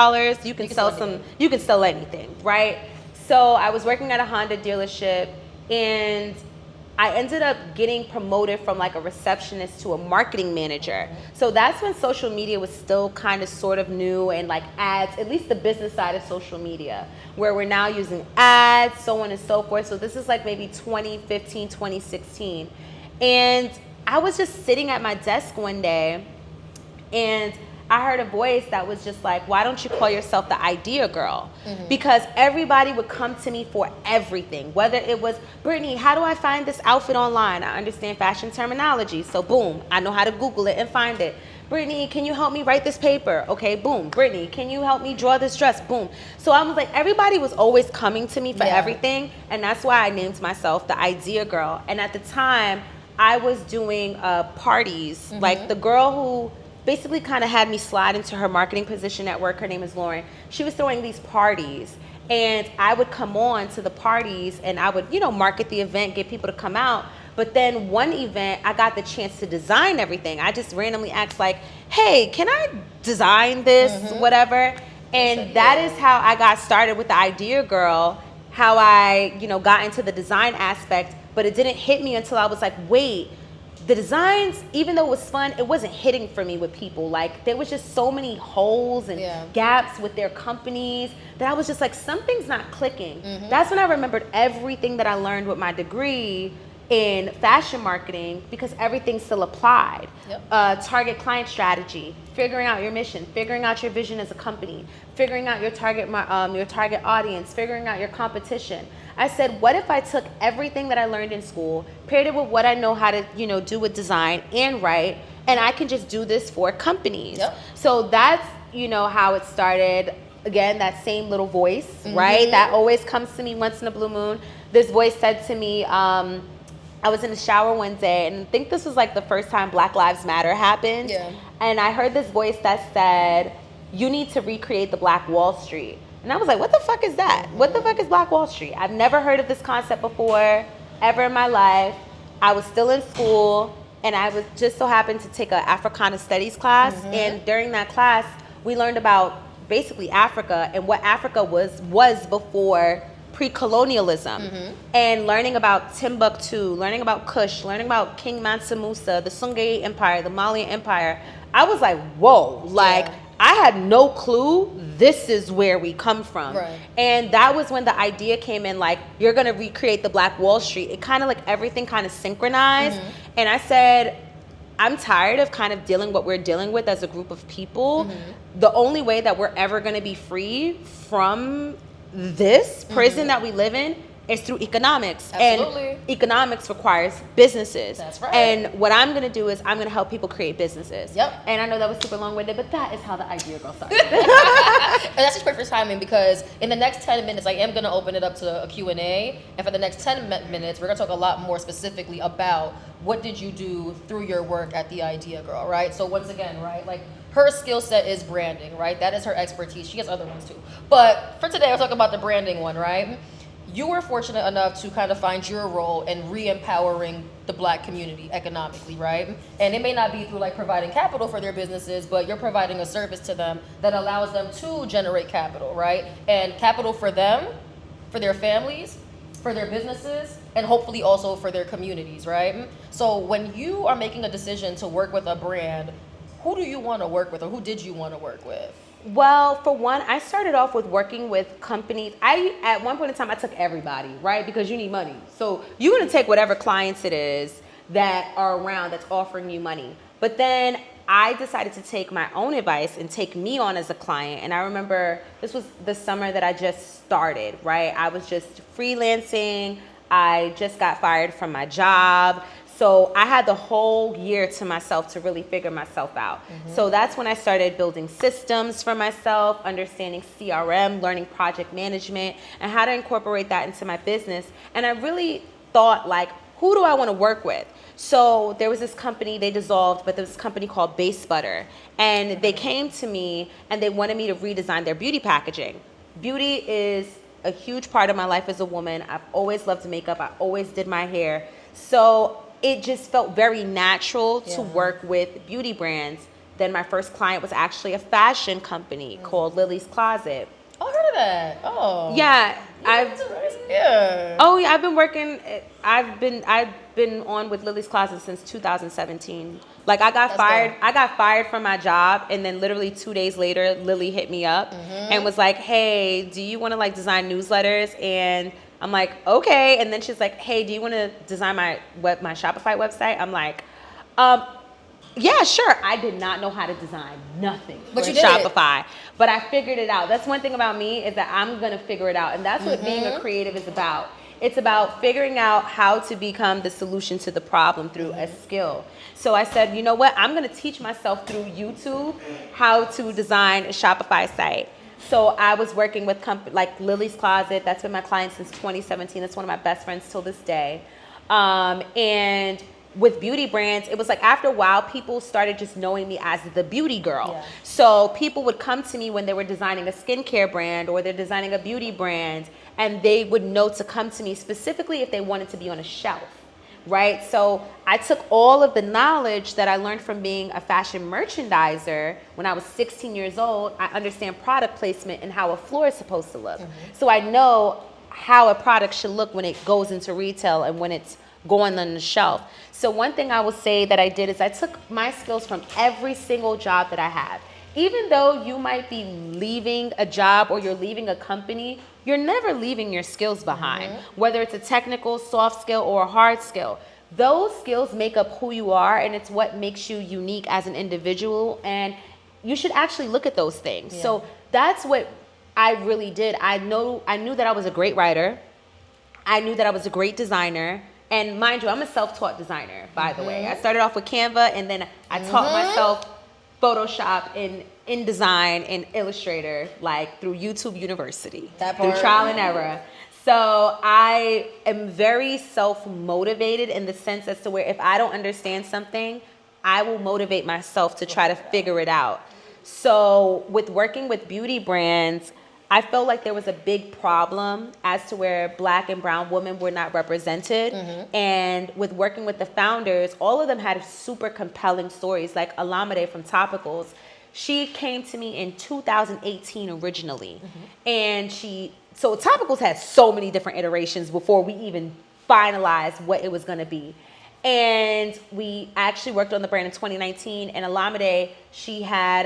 you can sell anything, right? So I was working at a Honda dealership, and I ended up getting promoted from like a receptionist to a marketing manager. So that's when social media was still kind of sort of new, and like ads, at least the business side of social media, where we're now using ads, so on and so forth. So this is like maybe 2015, 2016. And I was just sitting at my desk one day, and I heard a voice that was just like, why don't you call yourself the Idea Girl? Because everybody would come to me for everything. Whether it was, Brittany, how do I find this outfit online? I understand fashion terminology. So boom, I know how to Google it and find it. Brittany, can you help me write this paper? Okay, boom. Brittany, can you help me draw this dress? Boom. So I was like, everybody was always coming to me for everything. And that's why I named myself the Idea Girl. And at the time, I was doing parties. Like the girl who basically kind of had me slide into her marketing position at work, her name is Lauren. She was throwing these parties, and I would come on to the parties, and I would, you know, market the event, get people to come out. But then one event, I got the chance to design everything. I just randomly asked like, hey, can I design this, whatever? And that is how I got started with the Idea Girl, how I, you know, got into the design aspect. But it didn't hit me until I was like, wait, the designs, even though it was fun, it wasn't hitting for me with people. Like, there was just so many holes and gaps with their companies that I was just like, something's not clicking. That's when I remembered everything that I learned with my degree in fashion marketing, because everything still applied. Target client strategy, figuring out your mission, figuring out your vision as a company, figuring out your target audience, figuring out your competition. I said, what if I took everything that I learned in school, paired it with what I know how to, you know, do with design and write, and I can just do this for companies. So that's, you know, how it started. Again, that same little voice, right? That always comes to me once in a blue moon. This voice said to me, I was in the shower one day, and I think this was like the first time Black Lives Matter happened. And I heard this voice that said, you need to recreate the Black Wall Street. And I was like, what the fuck is that? What the fuck is Black Wall Street? I've never heard of this concept before, ever in my life. I was still in school, and I was just so happened to take an Africana Studies class. And during that class, we learned about basically Africa and what Africa was before pre-colonialism, and learning about Timbuktu, learning about Kush, learning about King Mansa Musa, the Sungay Empire, the Malian Empire. I was like, whoa, like I had no clue this is where we come from. And that was when the idea came in, like, you're gonna recreate the Black Wall Street. It kind of like everything kind of synchronized. And I said, I'm tired of kind of dealing what we're dealing with as a group of people. The only way that we're ever gonna be free from this prison that we live in is through economics. And economics requires businesses. That's right. And what I'm gonna do is I'm gonna help people create businesses. And I know that was super long-winded, but that is how the Idea Girl started. And that's just perfect timing, because in the next 10 minutes, I am gonna open it up to a Q&A. And for the next 10 minutes, we're gonna talk a lot more specifically about what did you do through your work at the Idea Girl, right? So once again, right, like, her skill set is branding, right? That is her expertise. She has other ones too. But for today, I'll talk about the branding one, right? You were fortunate enough to kind of find your role in re-empowering the Black community economically, right? And it may not be through like providing capital for their businesses, but you're providing a service to them that allows them to generate capital, right? And capital for them, for their families, for their businesses, and hopefully also for their communities, right? So when you are making a decision to work with a brand, who do you want to work with, or who did you want to work with? Well, for one, I started off with working with companies. At one point in time, I took everybody, right? Because you need money. So you're going to take whatever clients it is that are around that's offering you money. But then I decided to take my own advice and take me on as a client. And I remember this was the summer that I just started, right? I was just freelancing. I just got fired from my job. So I had the whole year to myself to really figure myself out. So that's when I started building systems for myself, understanding CRM, learning project management, and how to incorporate that into my business. And I really thought, like, who do I want to work with? So there was this company, they dissolved, but there was this company called Base Butter. And they came to me and they wanted me to redesign their beauty packaging. Beauty is a huge part of my life as a woman. I've always loved makeup. I always did my hair. So it just felt very natural to work with beauty brands. Then my first client was actually a fashion company called Lily's Closet. Oh, I heard of that. Oh. Yeah. Yeah. Oh yeah, I've been on with Lily's Closet since 2017. Like I got fired from my job, and then literally 2 days later, Lily hit me up and was like, "Hey, do you want to like design newsletters?" And I'm like, "Okay." And then she's like, "Hey, do you want to design my Shopify website?" I'm like, yeah, sure. I did not know how to design nothing for Shopify, but I figured it out. That's one thing about me, is that I'm going to figure it out. And that's what being a creative is about. It's about figuring out how to become the solution to the problem through a skill. So I said, you know what? I'm going to teach myself through YouTube how to design a Shopify site. So I was working with companies like Lily's Closet. That's been my client since 2017. That's one of my best friends till this day. And with beauty brands, it was like after a while, people started just knowing me as the beauty girl. Yeah. So people would come to me when they were designing a skincare brand or they're designing a beauty brand, and they would know to come to me specifically if they wanted to be on a shelf, right? So I took all of the knowledge that I learned from being a fashion merchandiser when I was 16 years old. I understand product placement and how a floor is supposed to look. So I know how a product should look when it goes into retail and when it's going on the shelf. So one thing I will say that I did is I took my skills from every single job that I have. Even though you might be leaving a job or you're leaving a company, you're never leaving your skills behind, whether it's a technical, soft skill, or a hard skill. Those skills make up who you are, and it's what makes you unique as an individual, and you should actually look at those things. Yeah. So that's what I really did. I knew that I was a great writer. I knew that I was a great designer. And mind you, I'm a self-taught designer, by the way. I started off with Canva, and then I taught myself Photoshop and InDesign and Illustrator, like through YouTube University, through trial and error. So I am very self-motivated in the sense as to where if I don't understand something, I will motivate myself to try to figure it out. So with working with beauty brands, I felt like there was a big problem as to where Black and brown women were not represented. And with working with the founders, all of them had super compelling stories, like Alamede from Topicals. She came to me in 2018 originally. And so Topicals had so many different iterations before we even finalized what it was gonna be. And we actually worked on the brand in 2019, and Alamede, she had,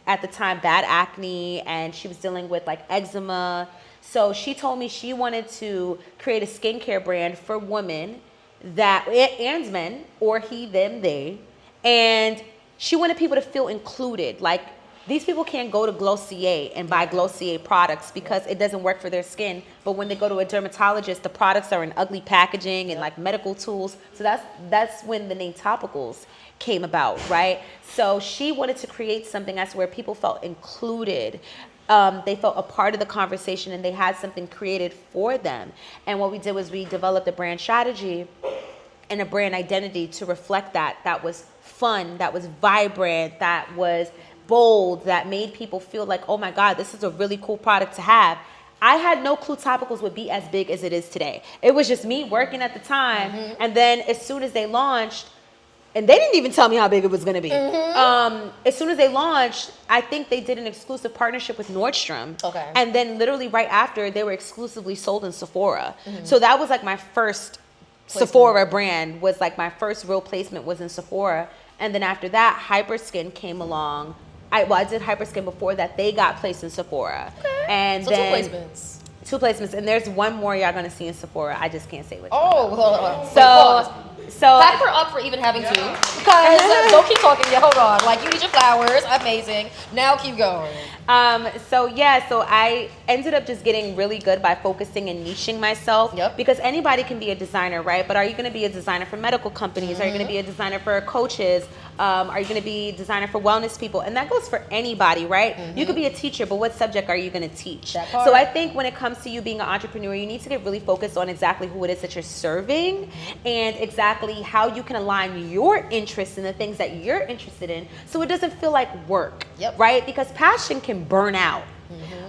at the time, bad acne, and she was dealing with like eczema. So she told me she wanted to create a skincare brand for women and men, or he, them, they. And she wanted people to feel included. Like, these people can't go to Glossier and buy Glossier products because it doesn't work for their skin. But when they go to a dermatologist, the products are in ugly packaging and like medical tools. So that's when the name Topicals came about, right? So she wanted to create something as where people felt included. They felt a part of the conversation, and they had something created for them. And what we did was we developed a brand strategy and a brand identity to reflect that was fun, that was vibrant, that was bold, that made people feel like, oh my God, this is a really cool product to have. I had no clue Topicals would be as big as it is today. It was just me working at the time. And then as soon as they launched, and they didn't even tell me how big it was going to be. As soon as they launched, I think they did an exclusive partnership with Nordstrom. Okay. And then literally right after, they were exclusively sold in Sephora. So that was like my first Sephora brand, was like my first real placement was in Sephora. And then after that, Hyperskin came along. I did Hyperskin before that. They got placed in Sephora. Okay. And so then two placements. And there's one more y'all going to see in Sephora. I just can't say which one. Hold on. So So Clap her up for even having two. Because don't keep talking yet. Hold on. Like, you need your flowers. Amazing. Now keep going. So I ended up just getting really good by focusing and niching myself. Yep. Because anybody can be a designer, right? But are you going to be a designer for medical companies? Are you going to be a designer for coaches? Are you going to be a designer for wellness people? And that goes for anybody, right? You could be a teacher, but what subject are you going to teach? That part. So I think when it comes to you being an entrepreneur, you need to get really focused on exactly who it is that you're serving and exactly how you can align your interests in the things that you're interested in so it doesn't feel like work, right? Because passion can burn out.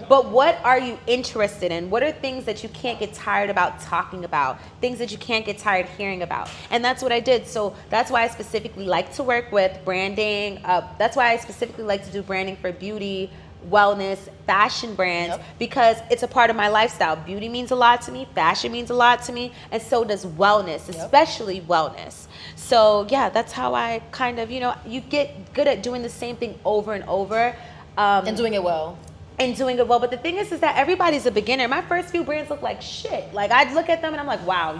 But what are you interested in? What are things that you can't get tired about talking about? Things that you can't get tired hearing about? And that's what I did. So that's why I specifically like to work with branding. That's why I specifically like to do branding for beauty, wellness, fashion brands, because it's a part of my lifestyle. Beauty means a lot to me. Fashion means a lot to me. And so does wellness, especially wellness. So yeah, that's how I kind of, you get good at doing the same thing over and over. And doing it well. And doing it well. But the thing is that everybody's a beginner. My first few brands look like shit. Like, I'd look at them and I'm like, wow,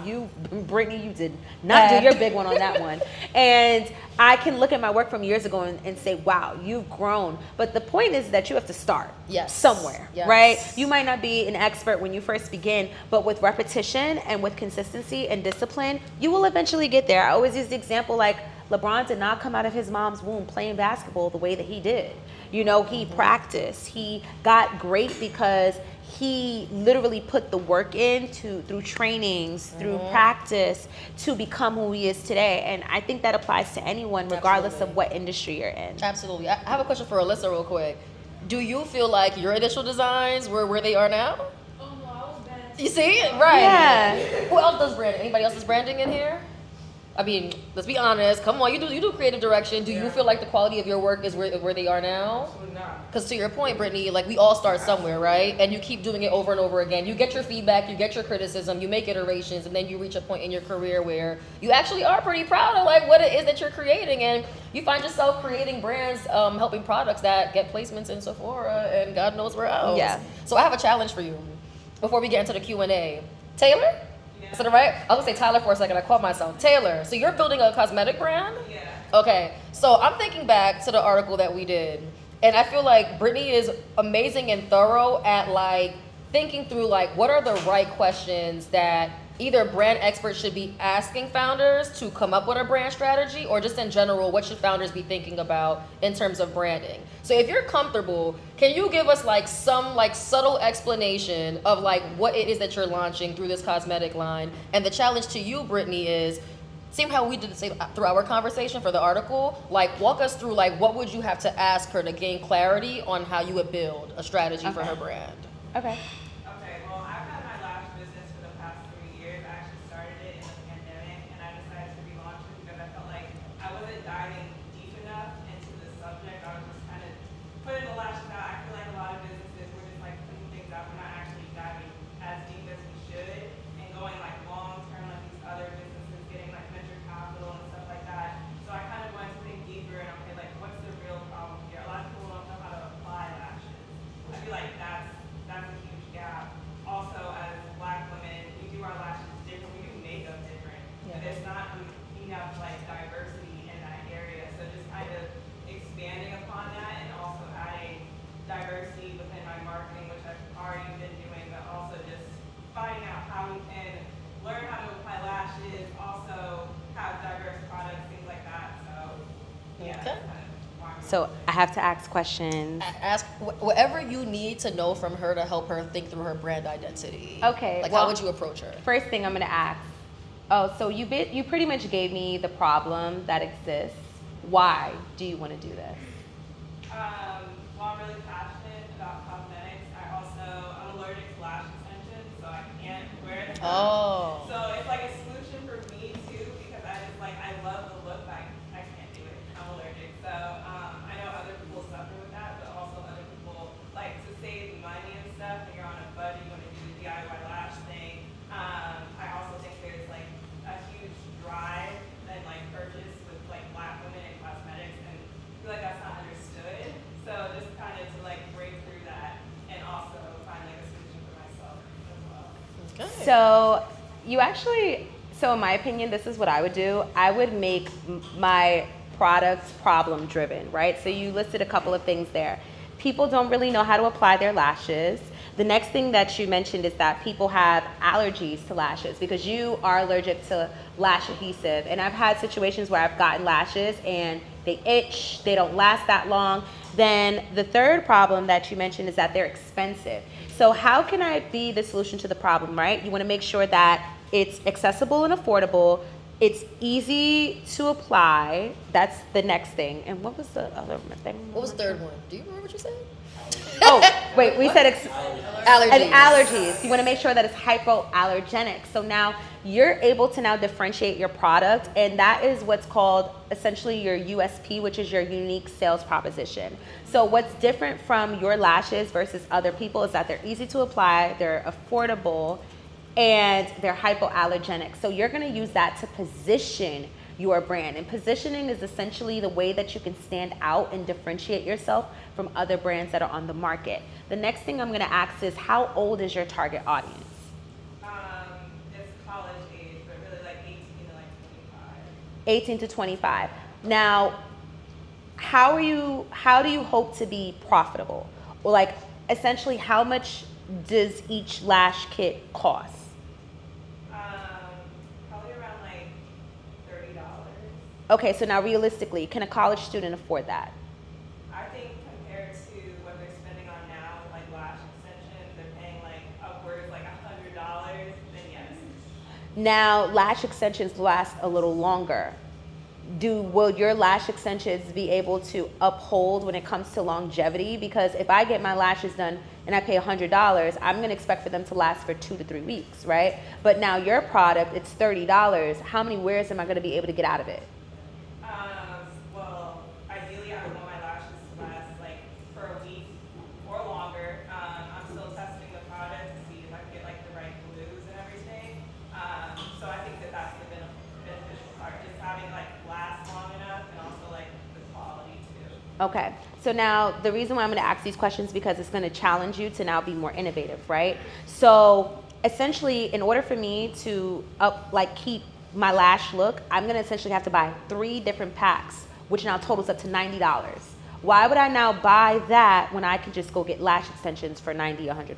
Brittany, you did not do your big one on that one. And I can look at my work from years ago and say, wow, you've grown. But the point is that you have to start somewhere, right? You might not be an expert when you first begin, but with repetition and with consistency and discipline, you will eventually get there. I always use the example like, LeBron did not come out of his mom's womb playing basketball the way that he did. He practiced. He got great because he literally put the work in through trainings, through practice to become who he is today. And I think that applies to anyone regardless of what industry you're in. Absolutely. I have a question for Alyssa real quick. Do you feel like your initial designs were where they are now? Oh no, I was bad. You see? Right. Yeah. Who else does branding? Anybody else does branding in here? I mean, let's be honest. Come on, you do creative direction. Do you feel like the quality of your work is where they are now? Because to your point, Brittany, like we all start somewhere, right? And you keep doing it over and over again. You get your feedback, you get your criticism, you make iterations, and then you reach a point in your career where you actually are pretty proud of like what it is that you're creating, and you find yourself creating brands, helping products that get placements in Sephora and God knows where else. Yeah. So I have a challenge for you before we get into the Q&A. Taylor? Is that right? I was gonna say Tyler for a second. I caught myself. Taylor, so you're building a cosmetic brand? Yeah. Okay. So I'm thinking back to the article that we did, and I feel like Brittany is amazing and thorough at like thinking through like what are the right questions that either brand experts should be asking founders to come up with a brand strategy, or just in general, what should founders be thinking about in terms of branding? So if you're comfortable, can you give us like some like subtle explanation of like what it is that you're launching through this cosmetic line? And the challenge to you, Brittany, is same how we did the same through our conversation for the article. Like walk us through like what would you have to ask her to gain clarity on how you would build a strategy for her brand? Okay. Okay, well, I've had my lash business for the past 3 years. I actually started it in the pandemic, and I decided to relaunch it because I felt like I wasn't diving deep enough into the subject. I was just kind of putting the lashes out. I feel like a lot of businesses were just like putting things out. We're not actually diving as deep as we should and going like long term like these other businesses getting like venture capital and stuff like that. So I kind of wanted to think deeper and okay, like what's the real problem here? A lot of people don't know how to apply lashes. I feel like that's a huge gap. Also, as Black women, we do our lashes different. We do makeup different. And there's not enough like diversity in that area. So just kind of expanding upon that and also adding diversity within my marketing, which I've already been doing, but also just finding out how we can learn how to apply lashes, also have diverse products, things like that. So yeah. Okay. That's kind of why I'm So I have to ask questions. Ask whatever you need to know from her to help her think through her brand identity. Okay, Like well, how would you approach her? First thing I'm gonna ask. Oh, so you pretty much gave me the problem that exists. Why do you want to do this? Well, I'm really passionate about cosmetics. I'm allergic to lash extensions, so I can't wear them. Oh. So it's like a solution for me too, because I love the look, but I can't do it. I'm allergic. So I know other people suffer with that, but also other people like to save money and stuff. When you're on a budget, you want to do the DIY lash thing. I also think there's like a huge drive and like purchase with like Black women in cosmetics, and I feel like that's not understood. So just kind of to like break through that and also find like a solution for myself as well. Okay. So you actually So in my opinion, this is what I would do. I would make my products problem driven, right? So you listed a couple of things there. People don't really know how to apply their lashes. The next thing that you mentioned is that people have allergies to lashes because you are allergic to lash adhesive. And I've had situations where I've gotten lashes and they itch, they don't last that long. Then the third problem that you mentioned is that they're expensive. So how can I be the solution to the problem, right? You want to make sure that it's accessible and affordable. It's easy to apply. That's the next thing. And what was the other thing? What was the third one? Do you remember what you said? Oh, wait, we said Allergies. and allergies. You want to make sure that it's hypoallergenic. So now you're able to now differentiate your product, and that is what's called essentially your USP, which is your unique sales proposition. So what's different from your lashes versus other people is that they're easy to apply, they're affordable, and they're hypoallergenic. So you're going to use that to position your brand. And positioning is essentially the way that you can stand out and differentiate yourself from other brands that are on the market. The next thing I'm going to ask is, how old is your target audience? It's college age, but really like 18 to like 25. 18 to 25. Now, how do you hope to be profitable? Or like essentially how much does each lash kit cost? Probably around like $30. Okay, so now realistically, can a college student afford that? I think compared to what they're spending on now, like lash extensions, they're paying like upwards like $100. Then yes. Now, lash extensions last a little longer. Will your lash extensions be able to uphold when it comes to longevity? Because if I get my lashes done and I pay $100, I'm going to expect for them to last for 2 to 3 weeks, right? But now your product, it's $30. How many wears am I going to be able to get out of it? Well, ideally, I would want my lashes to last like for a week or longer. I'm still testing the product to see if I can get like the right glues and everything. So I think that that's the beneficial part, just having like last long enough and also like the quality too. Okay, so now the reason why I'm going to ask these questions is because it's going to challenge you to now be more innovative, right? So essentially, in order for me to keep my lash look, I'm going to essentially have to buy 3 different packs, which now totals up to $90. Why would I now buy that when I could just go get lash extensions for $90, $100?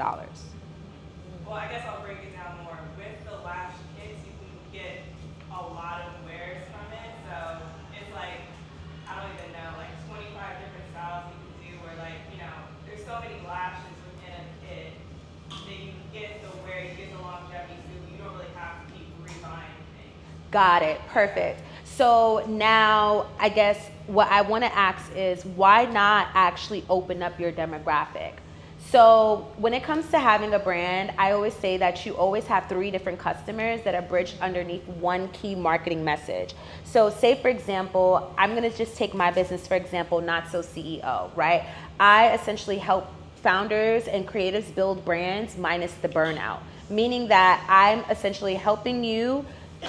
Well, I guess I'll break it down more. With the lash kits, you can get a lot of wears from it. So it's like, I don't even know, like 25 different styles you can do where like, you know, there's so many lashes within a kit that you get the wear, you get the longevity too. You don't really have to keep rebuying things. Got it. Perfect. So now I guess what I want to ask is, why not actually open up your demographic? So when it comes to having a brand, I always say that you always have 3 different customers that are bridged underneath one key marketing message. So say, for example, I'm going to just take my business, for example, Not So CEO, right? I essentially help founders and creatives build brands minus the burnout, meaning that I'm essentially helping you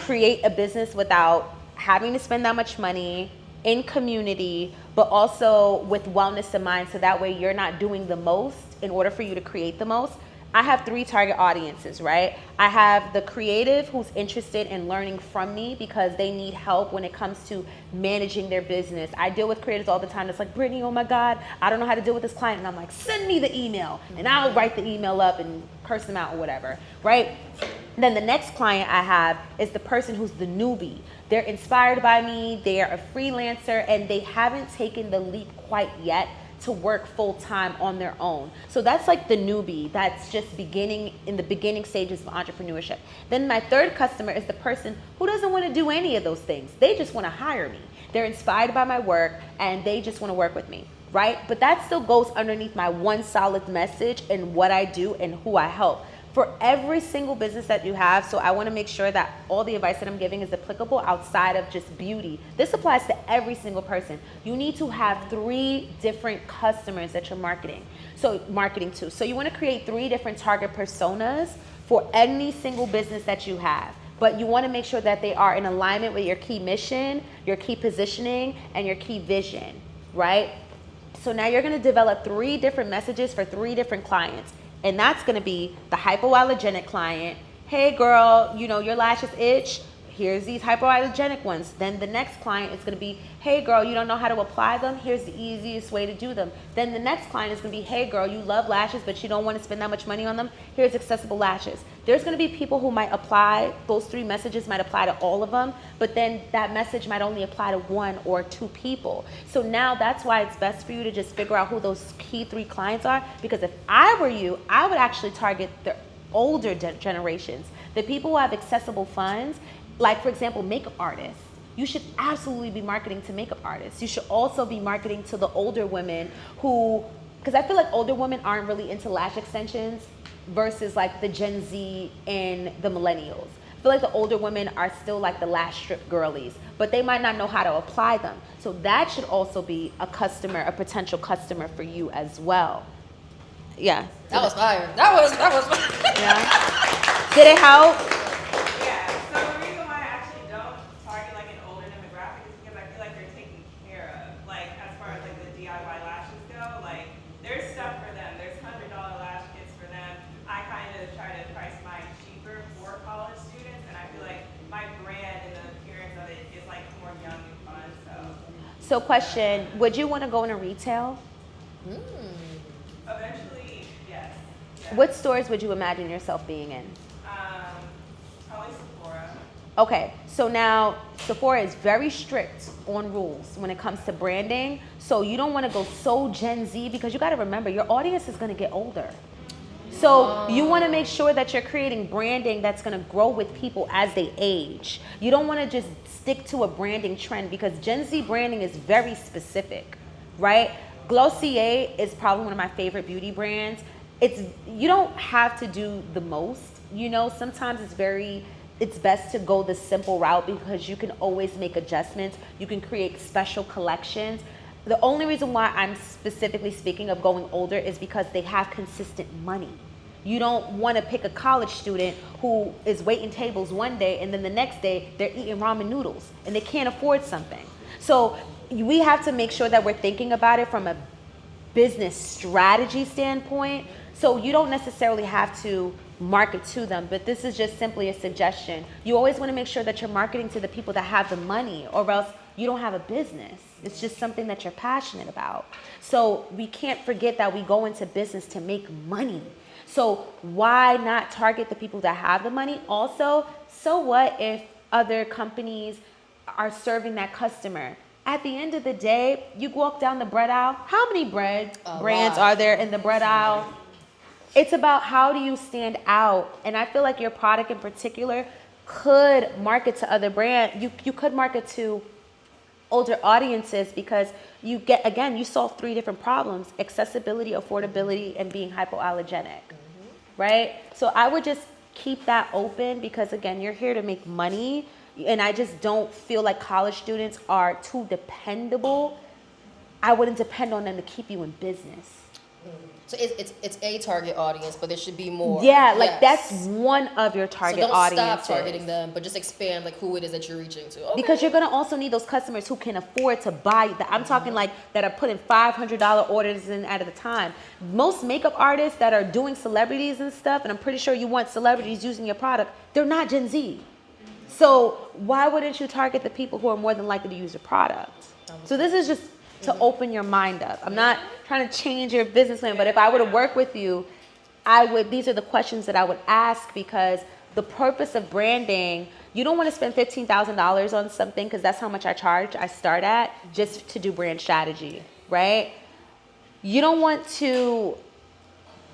create a business without having to spend that much money, in community, but also with wellness in mind, so that way you're not doing the most in order for you to create the most. I have 3 target audiences, right? I have the creative who's interested in learning from me because they need help when it comes to managing their business. I deal with creatives all the time. It's like, Brittany, oh my God, I don't know how to deal with this client. And I'm like, send me the email. And I'll write the email up and curse them out or whatever, right? Then the next client I have is the person who's the newbie. They're inspired by me, they are a freelancer, and they haven't taken the leap quite yet to work full time on their own. So that's like the newbie that's just beginning in the beginning stages of entrepreneurship. Then my third customer is the person who doesn't want to do any of those things. They just want to hire me. They're inspired by my work and they just want to work with me, right? But that still goes underneath my one solid message and what I do and who I help. For every single business that you have, so I want to make sure that all the advice that I'm giving is applicable outside of just beauty. This applies to every single person. You need to have 3 different customers that you're marketing to. So you want to create 3 different target personas for any single business that you have. But you want to make sure that they are in alignment with your key mission, your key positioning, and your key vision, right? So now you're going to develop 3 different messages for 3 different clients. And that's going to be the hypoallergenic client. Hey girl, you know, your lashes itch. here's these hypoallergenic ones. Then the next client is going to be, hey girl, you don't know how to apply them? Here's the easiest way to do them. Then the next client is going to be, hey girl, you love lashes, but you don't want to spend that much money on them? Here's accessible lashes. There's going to be people who might apply, those 3 messages might apply to all of them, but then that message might only apply to 1 or 2 people. So now that's why it's best for you to just figure out who those key 3 clients are, because if I were you, I would actually target the older generations, the people who have accessible funds, like for example, makeup artists. You should absolutely be marketing to makeup artists. You should also be marketing to the older women who, because I feel like older women aren't really into lash extensions versus like the Gen Z and the millennials. I feel like the older women are still like the lash strip girlies, but they might not know how to apply them. So that should also be a customer, a potential customer for you as well. Yeah. That was fire. That was Yeah. Did it help? Yeah. So the reason why I actually don't target like an older demographic is because I feel like they're taken care of. Like as far as like the DIY lashes go, like there's stuff for them. There's $100 lash kits for them. I kind of try to price mine cheaper for college students, and I feel like my brand and the appearance of it is like more young and fun. So question, would you want to go into retail? Eventually, yes. Yeah. What stores would you imagine yourself being in? Probably Sephora. Okay, so now Sephora is very strict on rules when it comes to branding. So you don't want to go so Gen Z, because you got to remember your audience is going to get older. So you want to make sure that you're creating branding that's going to grow with people as they age. You don't want to just stick to a branding trend, because Gen Z branding is very specific, right? Glossier is probably one of my favorite beauty brands. You don't have to do the most, you know, sometimes it's best to go the simple route, because you can always make adjustments. You can create special collections. The only reason why I'm specifically speaking of going older is because they have consistent money. You don't want to pick a college student who is waiting tables one day and then the next day they're eating ramen noodles and they can't afford something. So we have to make sure that we're thinking about it from a business strategy standpoint. So you don't necessarily have to market to them, but this is just simply a suggestion. You always want to make sure that you're marketing to the people that have the money, or else you don't have a business. It's just something that you're passionate about. So we can't forget that we go into business to make money. So why not target the people that have the money? Also, so what if other companies are serving that customer? At the end of the day, you walk down the bread aisle. How many bread brands are there in the bread aisle? It's about how do you stand out. And I feel like your product in particular could market to other brands. You could market to older audiences, because you solve 3 different problems: accessibility, affordability, and being hypoallergenic, right? So I would just keep that open, because again, you're here to make money. And I just don't feel like college students are too dependable. I wouldn't depend on them to keep you in business. So it's a target audience, but there should be more. Yeah, like that's one of your target audiences. So don't stop targeting them, but just expand like who it is that you're reaching to. Okay. Because you're gonna also need those customers who can afford to buy. I'm talking like that are putting $500 orders in at a time. Most makeup artists that are doing celebrities and stuff, and I'm pretty sure you want celebrities using your product, they're not Gen Z. So why wouldn't you target the people who are more than likely to use your product? So this is just to open your mind up. I'm not trying to change your business plan, but if I were to work with you, these are the questions that I would ask, because the purpose of branding, you don't want to spend $15,000 on something, because that's how much I start at, just to do brand strategy, right? You don't want to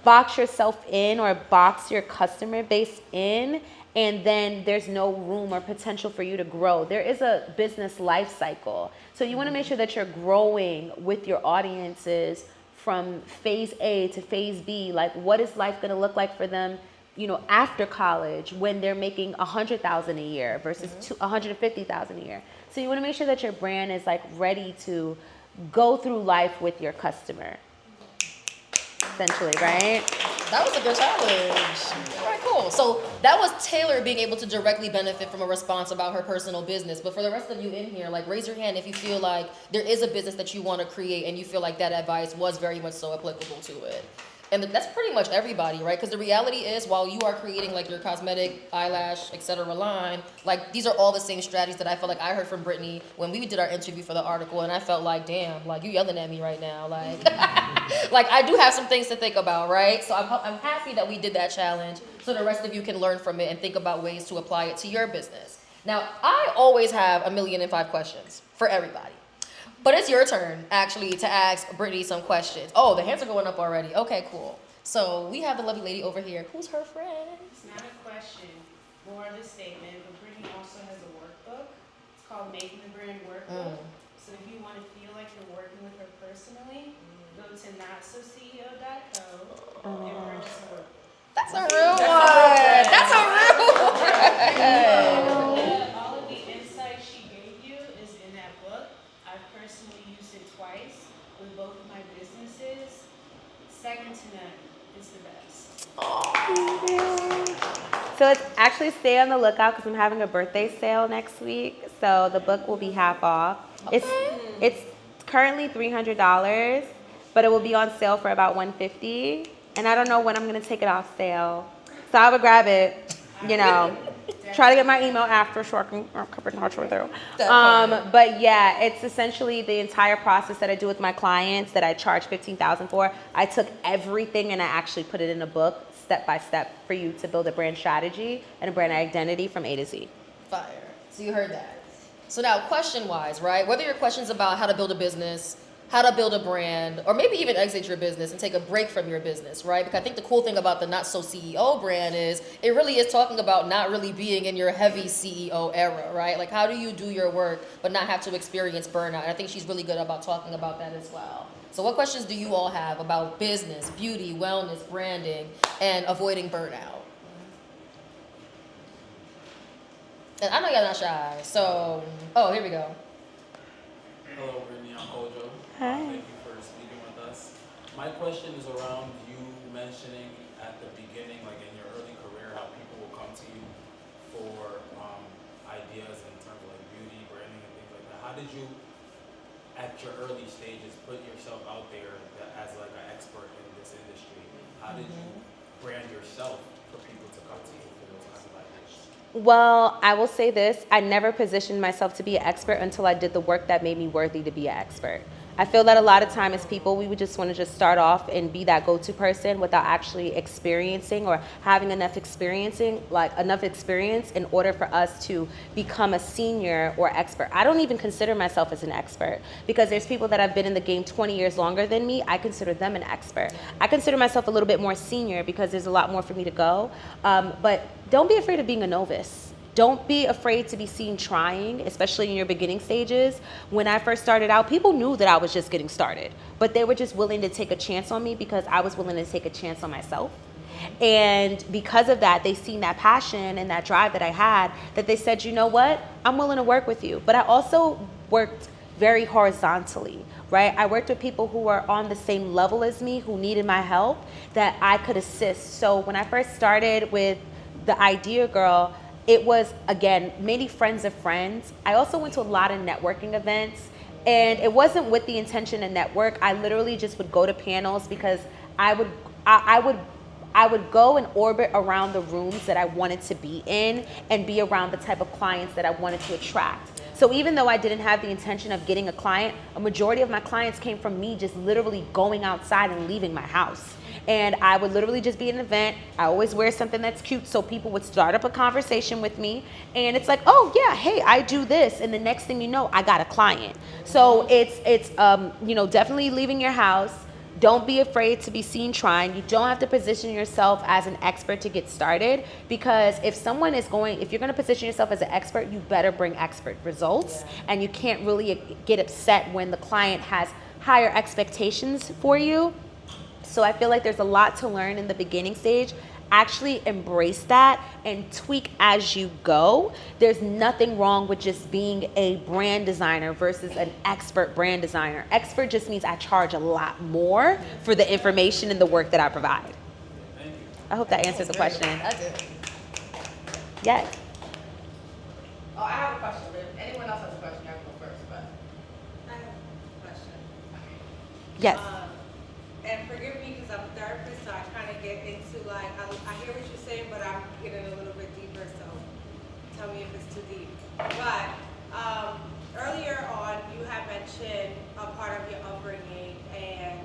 box yourself in or box your customer base in, and then there's no room or potential for you to grow. There is a business life cycle. So you want to make sure that you're growing with your audiences from phase A to phase B. Like, what is life going to look like for them, you know, after college, when they're making $100,000 a year versus $150,000 a year. So you want to make sure that your brand is like ready to go through life with your customer, essentially, right? That was a good challenge. All right, cool. So that was Taylor being able to directly benefit from a response about her personal business. But for the rest of you in here, like, raise your hand if you feel like there is a business that you want to create and you feel like that advice was very much so applicable to it. And that's pretty much everybody, right? Because the reality is, while you are creating like your cosmetic, eyelash, etc. line, like these are all the same strategies that I felt like I heard from Brittany when we did our interview for the article, and I felt like, damn, like you yelling at me right now, like, like I do have some things to think about, right? So I'm happy that we did that challenge, so the rest of you can learn from it and think about ways to apply it to your business. Now, I always have 1,000,005 questions for everybody. But it's your turn, actually, to ask Brittany some questions. Oh, the hands are going up already. Okay, cool. So we have the lovely lady over here. Who's her friend? It's not a question, more of a statement, but Brittany also has a workbook. It's called Making the Brand Workbook. So if you want to feel like you're working with her personally, go to notsoceo.co and purchase a workbook. That's a real one. That's a real one. All of the insights she gave you is in that book. I've personally used it twice with both of my businesses. Second to none. It's the best. So it's actually stay on the lookout because I'm having a birthday sale next week. So the book will be half off. It's currently $300, but it will be on sale for about $150. And I don't know when I'm gonna take it off sale. So I would grab it, you know. Try to get my email after so I can cover not through. But yeah, it's essentially the entire process that I do with my clients that I charge $15,000 for. I took everything and I actually put it in a book, step by step, for you to build a brand strategy and a brand identity from A to Z. Fire. So you heard that. So now, question-wise, right? Whether your question's about how to build a business, how to build a brand, or maybe even exit your business and take a break from your business, right? Because I think the cool thing about the Not So CEO brand is it really is talking about not really being in your heavy CEO era, right? Like, how do you do your work but not have to experience burnout? And I think she's really good about talking about that as well. So what questions do you all have about business, beauty, wellness, branding, and avoiding burnout? And I know y'all not shy, so, oh, here we go. Hello, Brittany. I'm Kojo. Hi. Thank you for speaking with us. My question is around you mentioning at the beginning, like in your early career, how people will come to you for ideas in terms of like beauty, branding, and things like that. How did you, at your early stages, put yourself out there as like an expert in this industry? How did you brand yourself for people to come to you for those kinds of ideas? Well, I will say this. I never positioned myself to be an expert until I did the work that made me worthy to be an expert. I feel that a lot of time as people, we would just want to just start off and be that go-to person without actually experiencing or having enough experience in order for us to become a senior or expert. I don't even consider myself as an expert because there's people that have been in the game 20 years longer than me. I consider them an expert. I consider myself a little bit more senior because there's a lot more for me to go. But don't be afraid of being a novice. Don't be afraid to be seen trying, especially in your beginning stages. When I first started out, people knew that I was just getting started, but they were just willing to take a chance on me because I was willing to take a chance on myself. And because of that, they seen that passion and that drive that I had, that they said, you know what, I'm willing to work with you. But I also worked very horizontally, right? I worked with people who were on the same level as me, who needed my help, that I could assist. So when I first started with the Idea Girl, it was, again, many friends of friends. I also went to a lot of networking events, and it wasn't with the intention to network. I literally just would go to panels because I would go and orbit around the rooms that I wanted to be in and be around the type of clients that I wanted to attract. So even though I didn't have the intention of getting a client, a majority of my clients came from me just literally going outside and leaving my house. And I would literally just be at an event. I always wear something that's cute so people would start up a conversation with me. And it's like, oh yeah, hey, I do this. And the next thing you know, I got a client. So it's definitely leaving your house. Don't be afraid to be seen trying. You don't have to position yourself as an expert to get started, because if you're going to position yourself as an expert, you better bring expert results. Yeah. And you can't really get upset when the client has higher expectations for you. So I feel like there's a lot to learn in the beginning stage. Actually embrace that and tweak as you go. There's nothing wrong with just being a brand designer versus an expert brand designer. Expert just means I charge a lot more for the information and the work that I provide. Thank you. I hope that answers the question. I did. Yes. Oh, I have a question, but if anyone else has a question, I can go first, but. I have a question. Yes. And forgive me because I'm a therapist, so deep. But earlier on, you had mentioned a part of your upbringing, and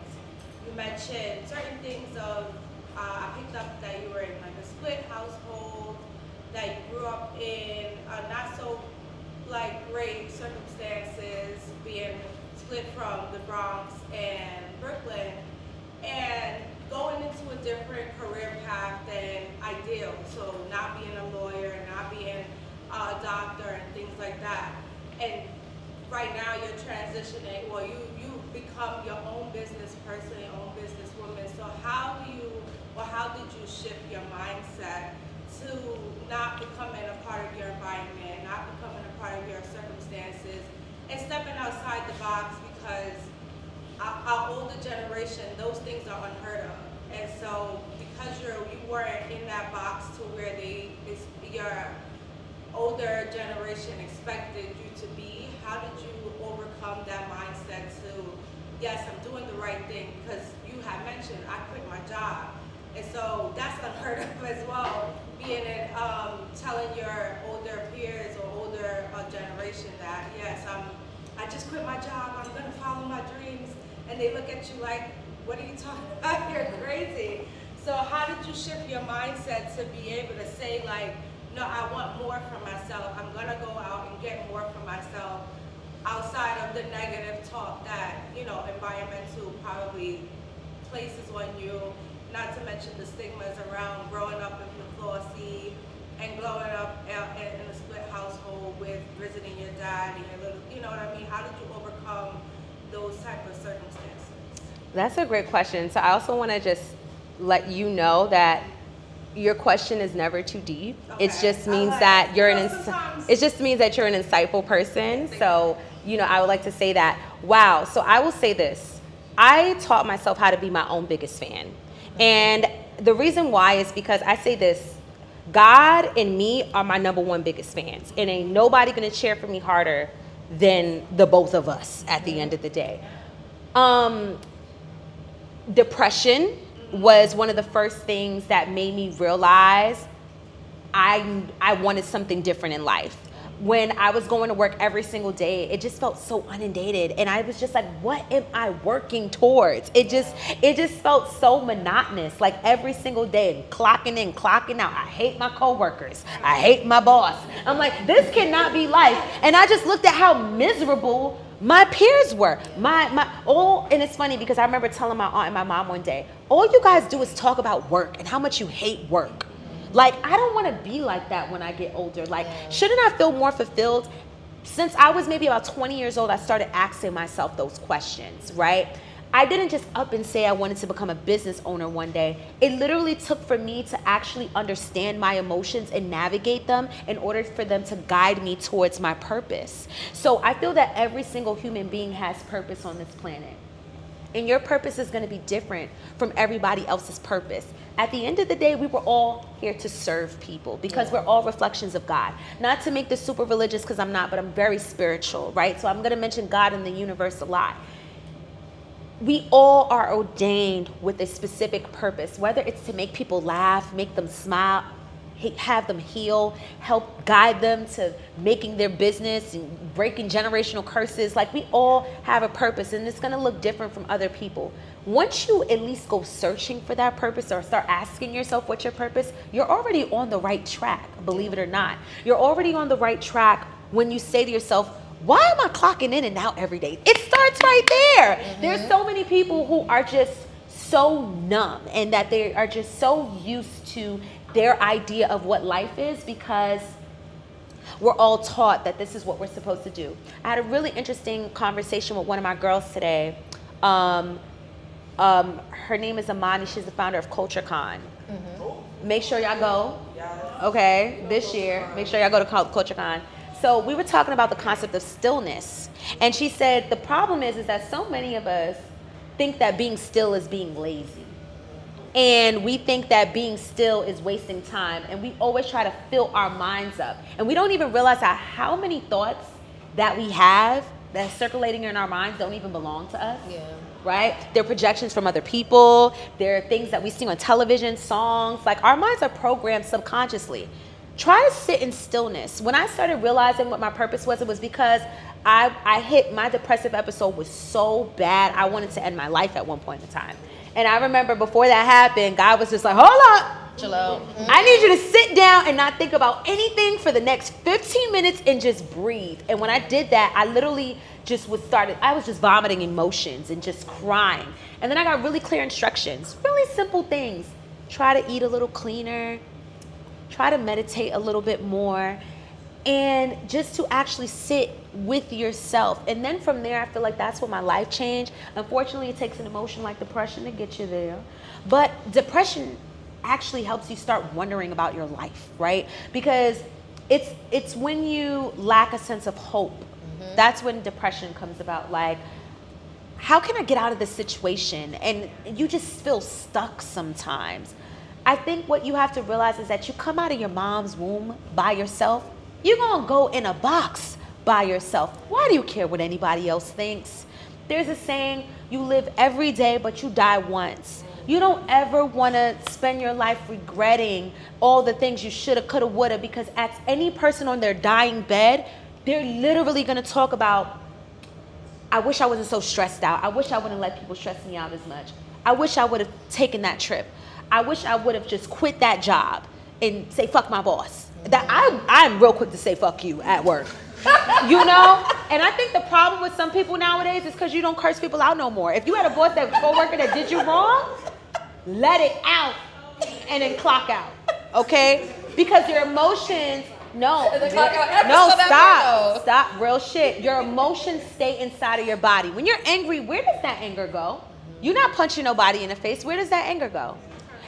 you mentioned certain things of, I picked up that you were in like a split household, that you grew up in not so like great circumstances, being split from the Bronx and Brooklyn, and going into a different career path than ideal. So not being a lawyer, not being a doctor and things like that. And right now you're transitioning, well, you've become your own business person, your own businesswoman. So how did you shift your mindset to not becoming a part of your environment, not becoming a part of your circumstances, and stepping outside the box? Because our older generation, those things are unheard of. And so because you weren't in that box to where your older generation expected you to be, how did you overcome that mindset to, yes, I'm doing the right thing? Because you had mentioned, I quit my job. And so that's unheard of as well, being in, telling your older peers or older generation that, yes, I just quit my job, I'm gonna follow my dreams. And they look at you like, what are you talking about? You're crazy. So how did you shift your mindset to be able to say like, no, I want more for myself. I'm gonna go out and get more for myself outside of the negative talk that, environmental probably places on you, not to mention the stigmas around growing up in Florissant and growing up in a split household with visiting your dad and your little, you know what I mean? How did you overcome those type of circumstances? That's a great question. So I also want to just let you know that your question is never too deep. Okay. It just means that you're sometimes it just means that you're an insightful person. So, I would like to say that. Wow. So I will say this. I taught myself how to be my own biggest fan. And the reason why is because I say this, God and me are my number one biggest fans. And ain't nobody gonna cheer for me harder than the both of us at the end of the day. Depression was one of the first things that made me realize I wanted something different in life. When I was going to work every single day, it just felt so inundated. And I was just like, what am I working towards? It just felt so monotonous, like every single day, clocking in, clocking out. I hate my coworkers. I hate my boss. I'm like, this cannot be life. And I just looked at how miserable my peers were. And it's funny because I remember telling my aunt and my mom one day, all you guys do is talk about work and how much you hate work. Like, I don't want to be like that when I get older. Like, shouldn't I feel more fulfilled? Since I was maybe about 20 years old, I started asking myself those questions, right? I didn't just up and say I wanted to become a business owner one day. It literally took for me to actually understand my emotions and navigate them in order for them to guide me towards my purpose. So I feel that every single human being has purpose on this planet. And your purpose is going to be different from everybody else's purpose. At the end of the day, we were all here to serve people because we're all reflections of God. Not to make this super religious because I'm not, but I'm very spiritual, right? So I'm going to mention God and the universe a lot. We all are ordained with a specific purpose, whether it's to make people laugh, make them smile, have them heal, help guide them to making their business and breaking generational curses. Like, we all have a purpose, and it's going to look different from other people. Once you at least go searching for that purpose or start asking yourself what's your purpose, you're already on the right track, believe it or not. You're already on the right track when you say to yourself, why am I clocking in and out every day? It starts right there. Mm-hmm. There's so many people who are just so numb and that they are just so used to their idea of what life is because we're all taught that this is what we're supposed to do. I had a really interesting conversation with one of my girls today. Her name is Amani. She's the founder of CultureCon. Mm-hmm. Make sure y'all go. Okay, this year. Make sure y'all go to CultureCon. So we were talking about the concept of stillness. And she said the problem is that so many of us think that being still is being lazy. And we think that being still is wasting time. And we always try to fill our minds up. And we don't even realize how many thoughts that we have that's circulating in our minds don't even belong to us. Yeah. Right? They're projections from other people. They're things that we see on television, songs. Like, our minds are programmed subconsciously. try to sit in stillness. When I started realizing what my purpose was, it was because I hit my depressive episode was so bad. I wanted to end my life at one point in time. And I remember before that happened, God was just like, hold up. Chill out. I need you to sit down and not think about anything for the next 15 minutes and just breathe. And when I did that, I literally just I was just vomiting emotions and just crying. And then I got really clear instructions, really simple things. Try to eat a little cleaner, try to meditate a little bit more, and just to actually sit with yourself. And then from there, I feel like that's when my life changed. Unfortunately, it takes an emotion like depression to get you there. But depression actually helps you start wondering about your life, right? Because it's when you lack a sense of hope. That's when depression comes about. Like, how can I get out of this situation? And you just feel stuck sometimes. I think what you have to realize is that you come out of your mom's womb by yourself. You're gonna go in a box by yourself. Why do you care what anybody else thinks? There's a saying, you live every day, but you die once. You don't ever wanna spend your life regretting all the things you shoulda, coulda, woulda, because at any person on their dying bed, they're literally gonna talk about, I wish I wasn't so stressed out. I wish I wouldn't let people stress me out as much. I wish I would have taken that trip. I wish I would have just quit that job and say, fuck my boss. That I'm real quick to say fuck you at work. You know? And I think the problem with some people nowadays is because you don't curse people out no more. If you had a boss, that coworker that did you wrong, let it out and then clock out. Okay? Because your emotions, stop, real shit. Your emotions stay inside of your body. When you're angry, where does that anger go? You're not punching nobody in the face. Where does that anger go?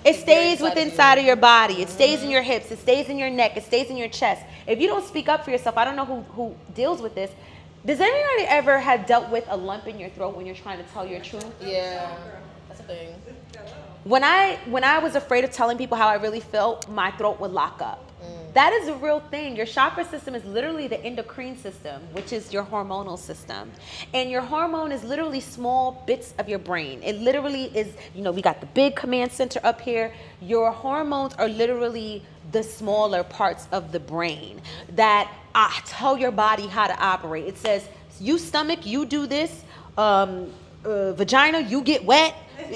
It stays inside of your body. It stays in your hips. It stays in your neck. It stays in your chest. If you don't speak up for yourself, I don't know who deals with this. Does anybody ever have dealt with a lump in your throat when you're trying to tell your truth? Yeah, that's a thing. When I was afraid of telling people how I really felt, my throat would lock up. That is a real thing. Your chakra system is literally the endocrine system, which is your hormonal system. And your hormone is literally small bits of your brain. It literally is, we got the big command center up here. Your hormones are literally the smaller parts of the brain that tell your body how to operate. It says, you stomach, you do this. Vagina, you get wet.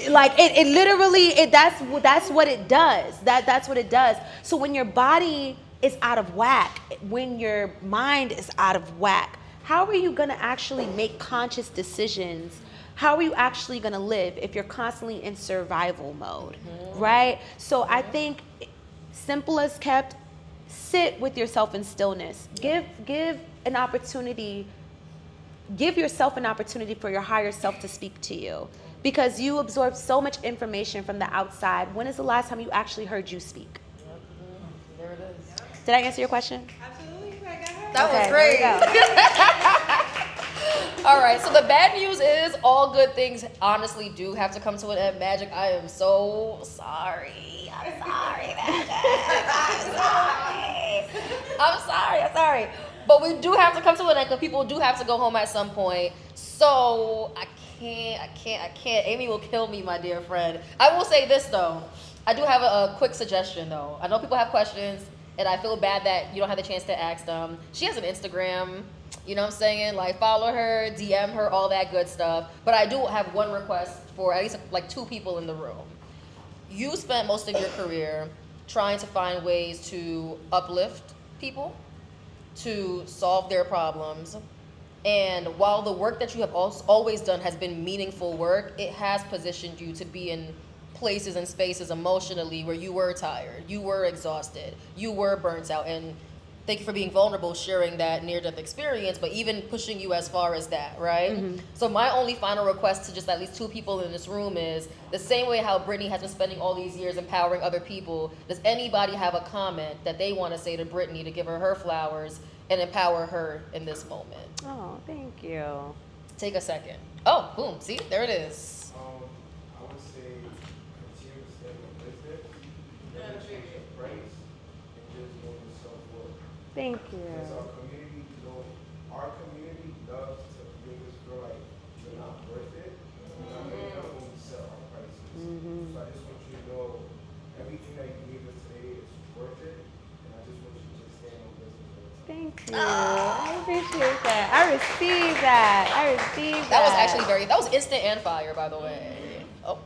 Like it literally, that's what it does. That's what it does. So when your body is out of whack, when your mind is out of whack, how are you gonna actually make conscious decisions? How are you actually gonna live if you're constantly in survival mode, right? So I think, simple as kept, sit with yourself in stillness. Give an opportunity. Give yourself an opportunity for your higher self to speak to you, because you absorb so much information from the outside. When is the last time you actually heard you speak? There it is. Did I answer your question? Absolutely. Like, I heard. That was great. All right, so the bad news is all good things honestly do have to come to an end. Magic, I am so sorry. I'm sorry, Magic. I'm sorry. But we do have to come to an end because people do have to go home at some point. So I can't. Amy will kill me, my dear friend. I will say this though. I do have a quick suggestion though. I know people have questions and I feel bad that you don't have the chance to ask them. She has an Instagram, you know what I'm saying? Like, follow her, DM her, all that good stuff. But I do have one request for at least like 2 people in the room. You spent most of your career trying to find ways to uplift people, to solve their problems. And while the work that you have always done has been meaningful work, it has positioned you to be in places and spaces emotionally where you were tired, you were exhausted, you were burnt out. And thank you for being vulnerable, sharing that near-death experience, but even pushing you as far as that, right? Mm-hmm. So my only final request to just at least 2 people in this room is, the same way how Britney has been spending all these years empowering other people, does anybody have a comment that they want to say to Britney to give her flowers and empower her in this moment? Oh, thank you. Take a second. Oh, boom, see, there it is. I would say continue to stay consistent, never change your price, and just know your self-worth. Thank you. Because our community loves to make us feel like we're not worth it. When we sell our prices. So I just want you to know everything that you gave us today is worth it, and I just want you to you. I appreciate that. I received that. That was actually that was instant and fire, by the way. Oh.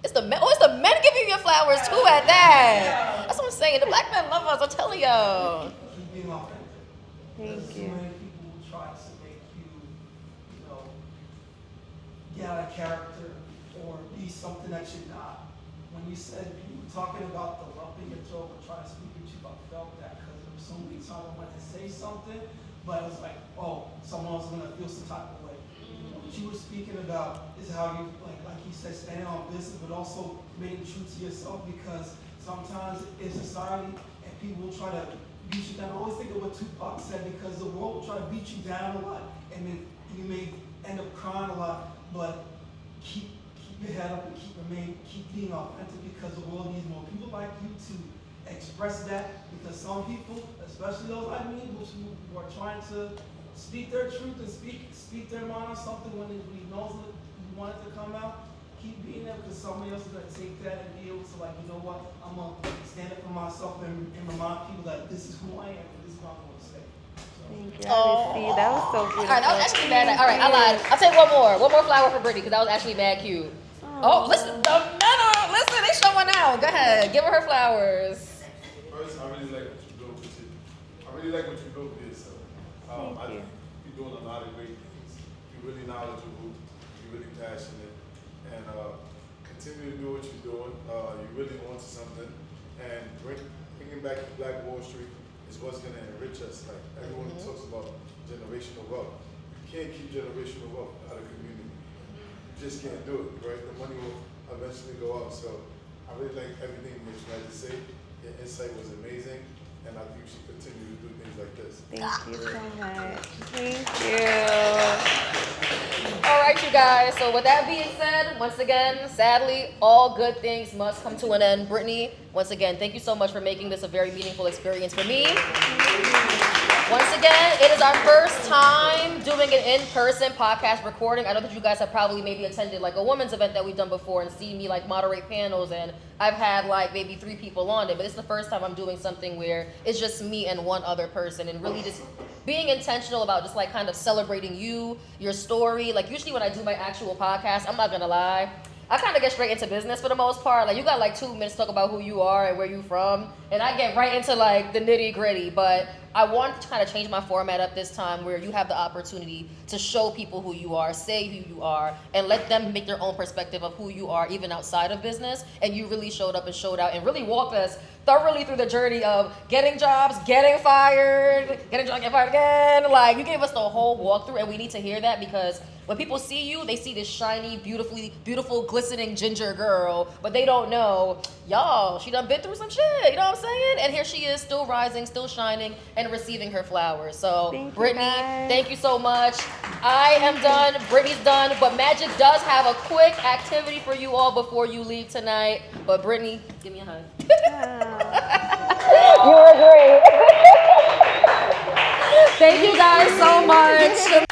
It's the men giving you your flowers too at that. That's what I'm saying. The black men love us, I'm telling y'all. Keep being authentic. Thank you. So many people will try to make you know, get out of character or be something that you're not. When you said you were talking about the lump in your throat or trying to speak with you, I felt that because there were so many times I wanted to say something, but it was like, oh, someone else is gonna feel some type of way. What you were speaking about is how you, like you said, standing on business, but also being true to yourself, because sometimes in society and people will try to beat you down. I always think of what Tupac said, because the world will try to beat you down a lot, and then you may end up crying a lot, but keep your head up and keep being authentic, because the world needs more people like you to express that, because some people, especially those like me, who are trying to speak their truth and speak their mind on something when he knows that you want it to come out, keep being there, because somebody else is going to take that and be able to, like, you know what, I'm going to stand up for myself and remind people that this is who I am and this is what I'm going to say. Thank you. I received. That was so beautiful. All right, that was actually mad. All right, I lied. I'll take one more flower for Brittany, because that was actually mad cute. Oh, listen, listen, they showing out. Go ahead, give her flowers. First, I really like what you built with it. I really like what you built with yourself. Thank you. You're doing a lot of great things. You're really knowledgeable. You're really passionate, and continue to do what you're doing. You're really onto something, and bringing back the Black Wall Street is what's going to enrich us. Like everyone talks about generational wealth. You can't keep generational wealth out of the community. You just can't do it, right? The money will eventually go up. So I really like everything that you had to say. Your insight was amazing, and I think you should continue to do things like this. Thank you so much. Thank you. All right, you guys. So with that being said, once again, sadly, all good things must come to an end. Brittany, once again, thank you so much for making this a very meaningful experience for me. Once again, it is our first time doing an in-person podcast recording. I know that you guys have probably maybe attended like a women's event that we've done before and seen me like moderate panels, and I've had like maybe 3 people on it, but it's the first time I'm doing something where it's just me and one other person, and really just being intentional about just like kind of celebrating you, your story. Like usually when I do my actual podcast, I'm not gonna lie, I kind of get straight into business for the most part. Like you got like 2 minutes to talk about who you are and where you from, and I get right into like the nitty gritty. But I want to kind of change my format up this time, where you have the opportunity to show people who you are, say who you are, and let them make their own perspective of who you are, even outside of business. And you really showed up and showed out and really walked us thoroughly through the journey of getting jobs, getting fired, getting fired again. Like you gave us the whole walkthrough, and we need to hear that, because when people see you, they see this shiny, beautiful, glistening ginger girl, but they don't know, y'all, she done been through some shit, you know what I'm saying? And here she is, still rising, still shining, and receiving her flowers. So, Brittany, thank you so much. I am done, Brittany's done, but Magic does have a quick activity for you all before you leave tonight. But Brittany, give me a hug. You were great. Thank you guys so much.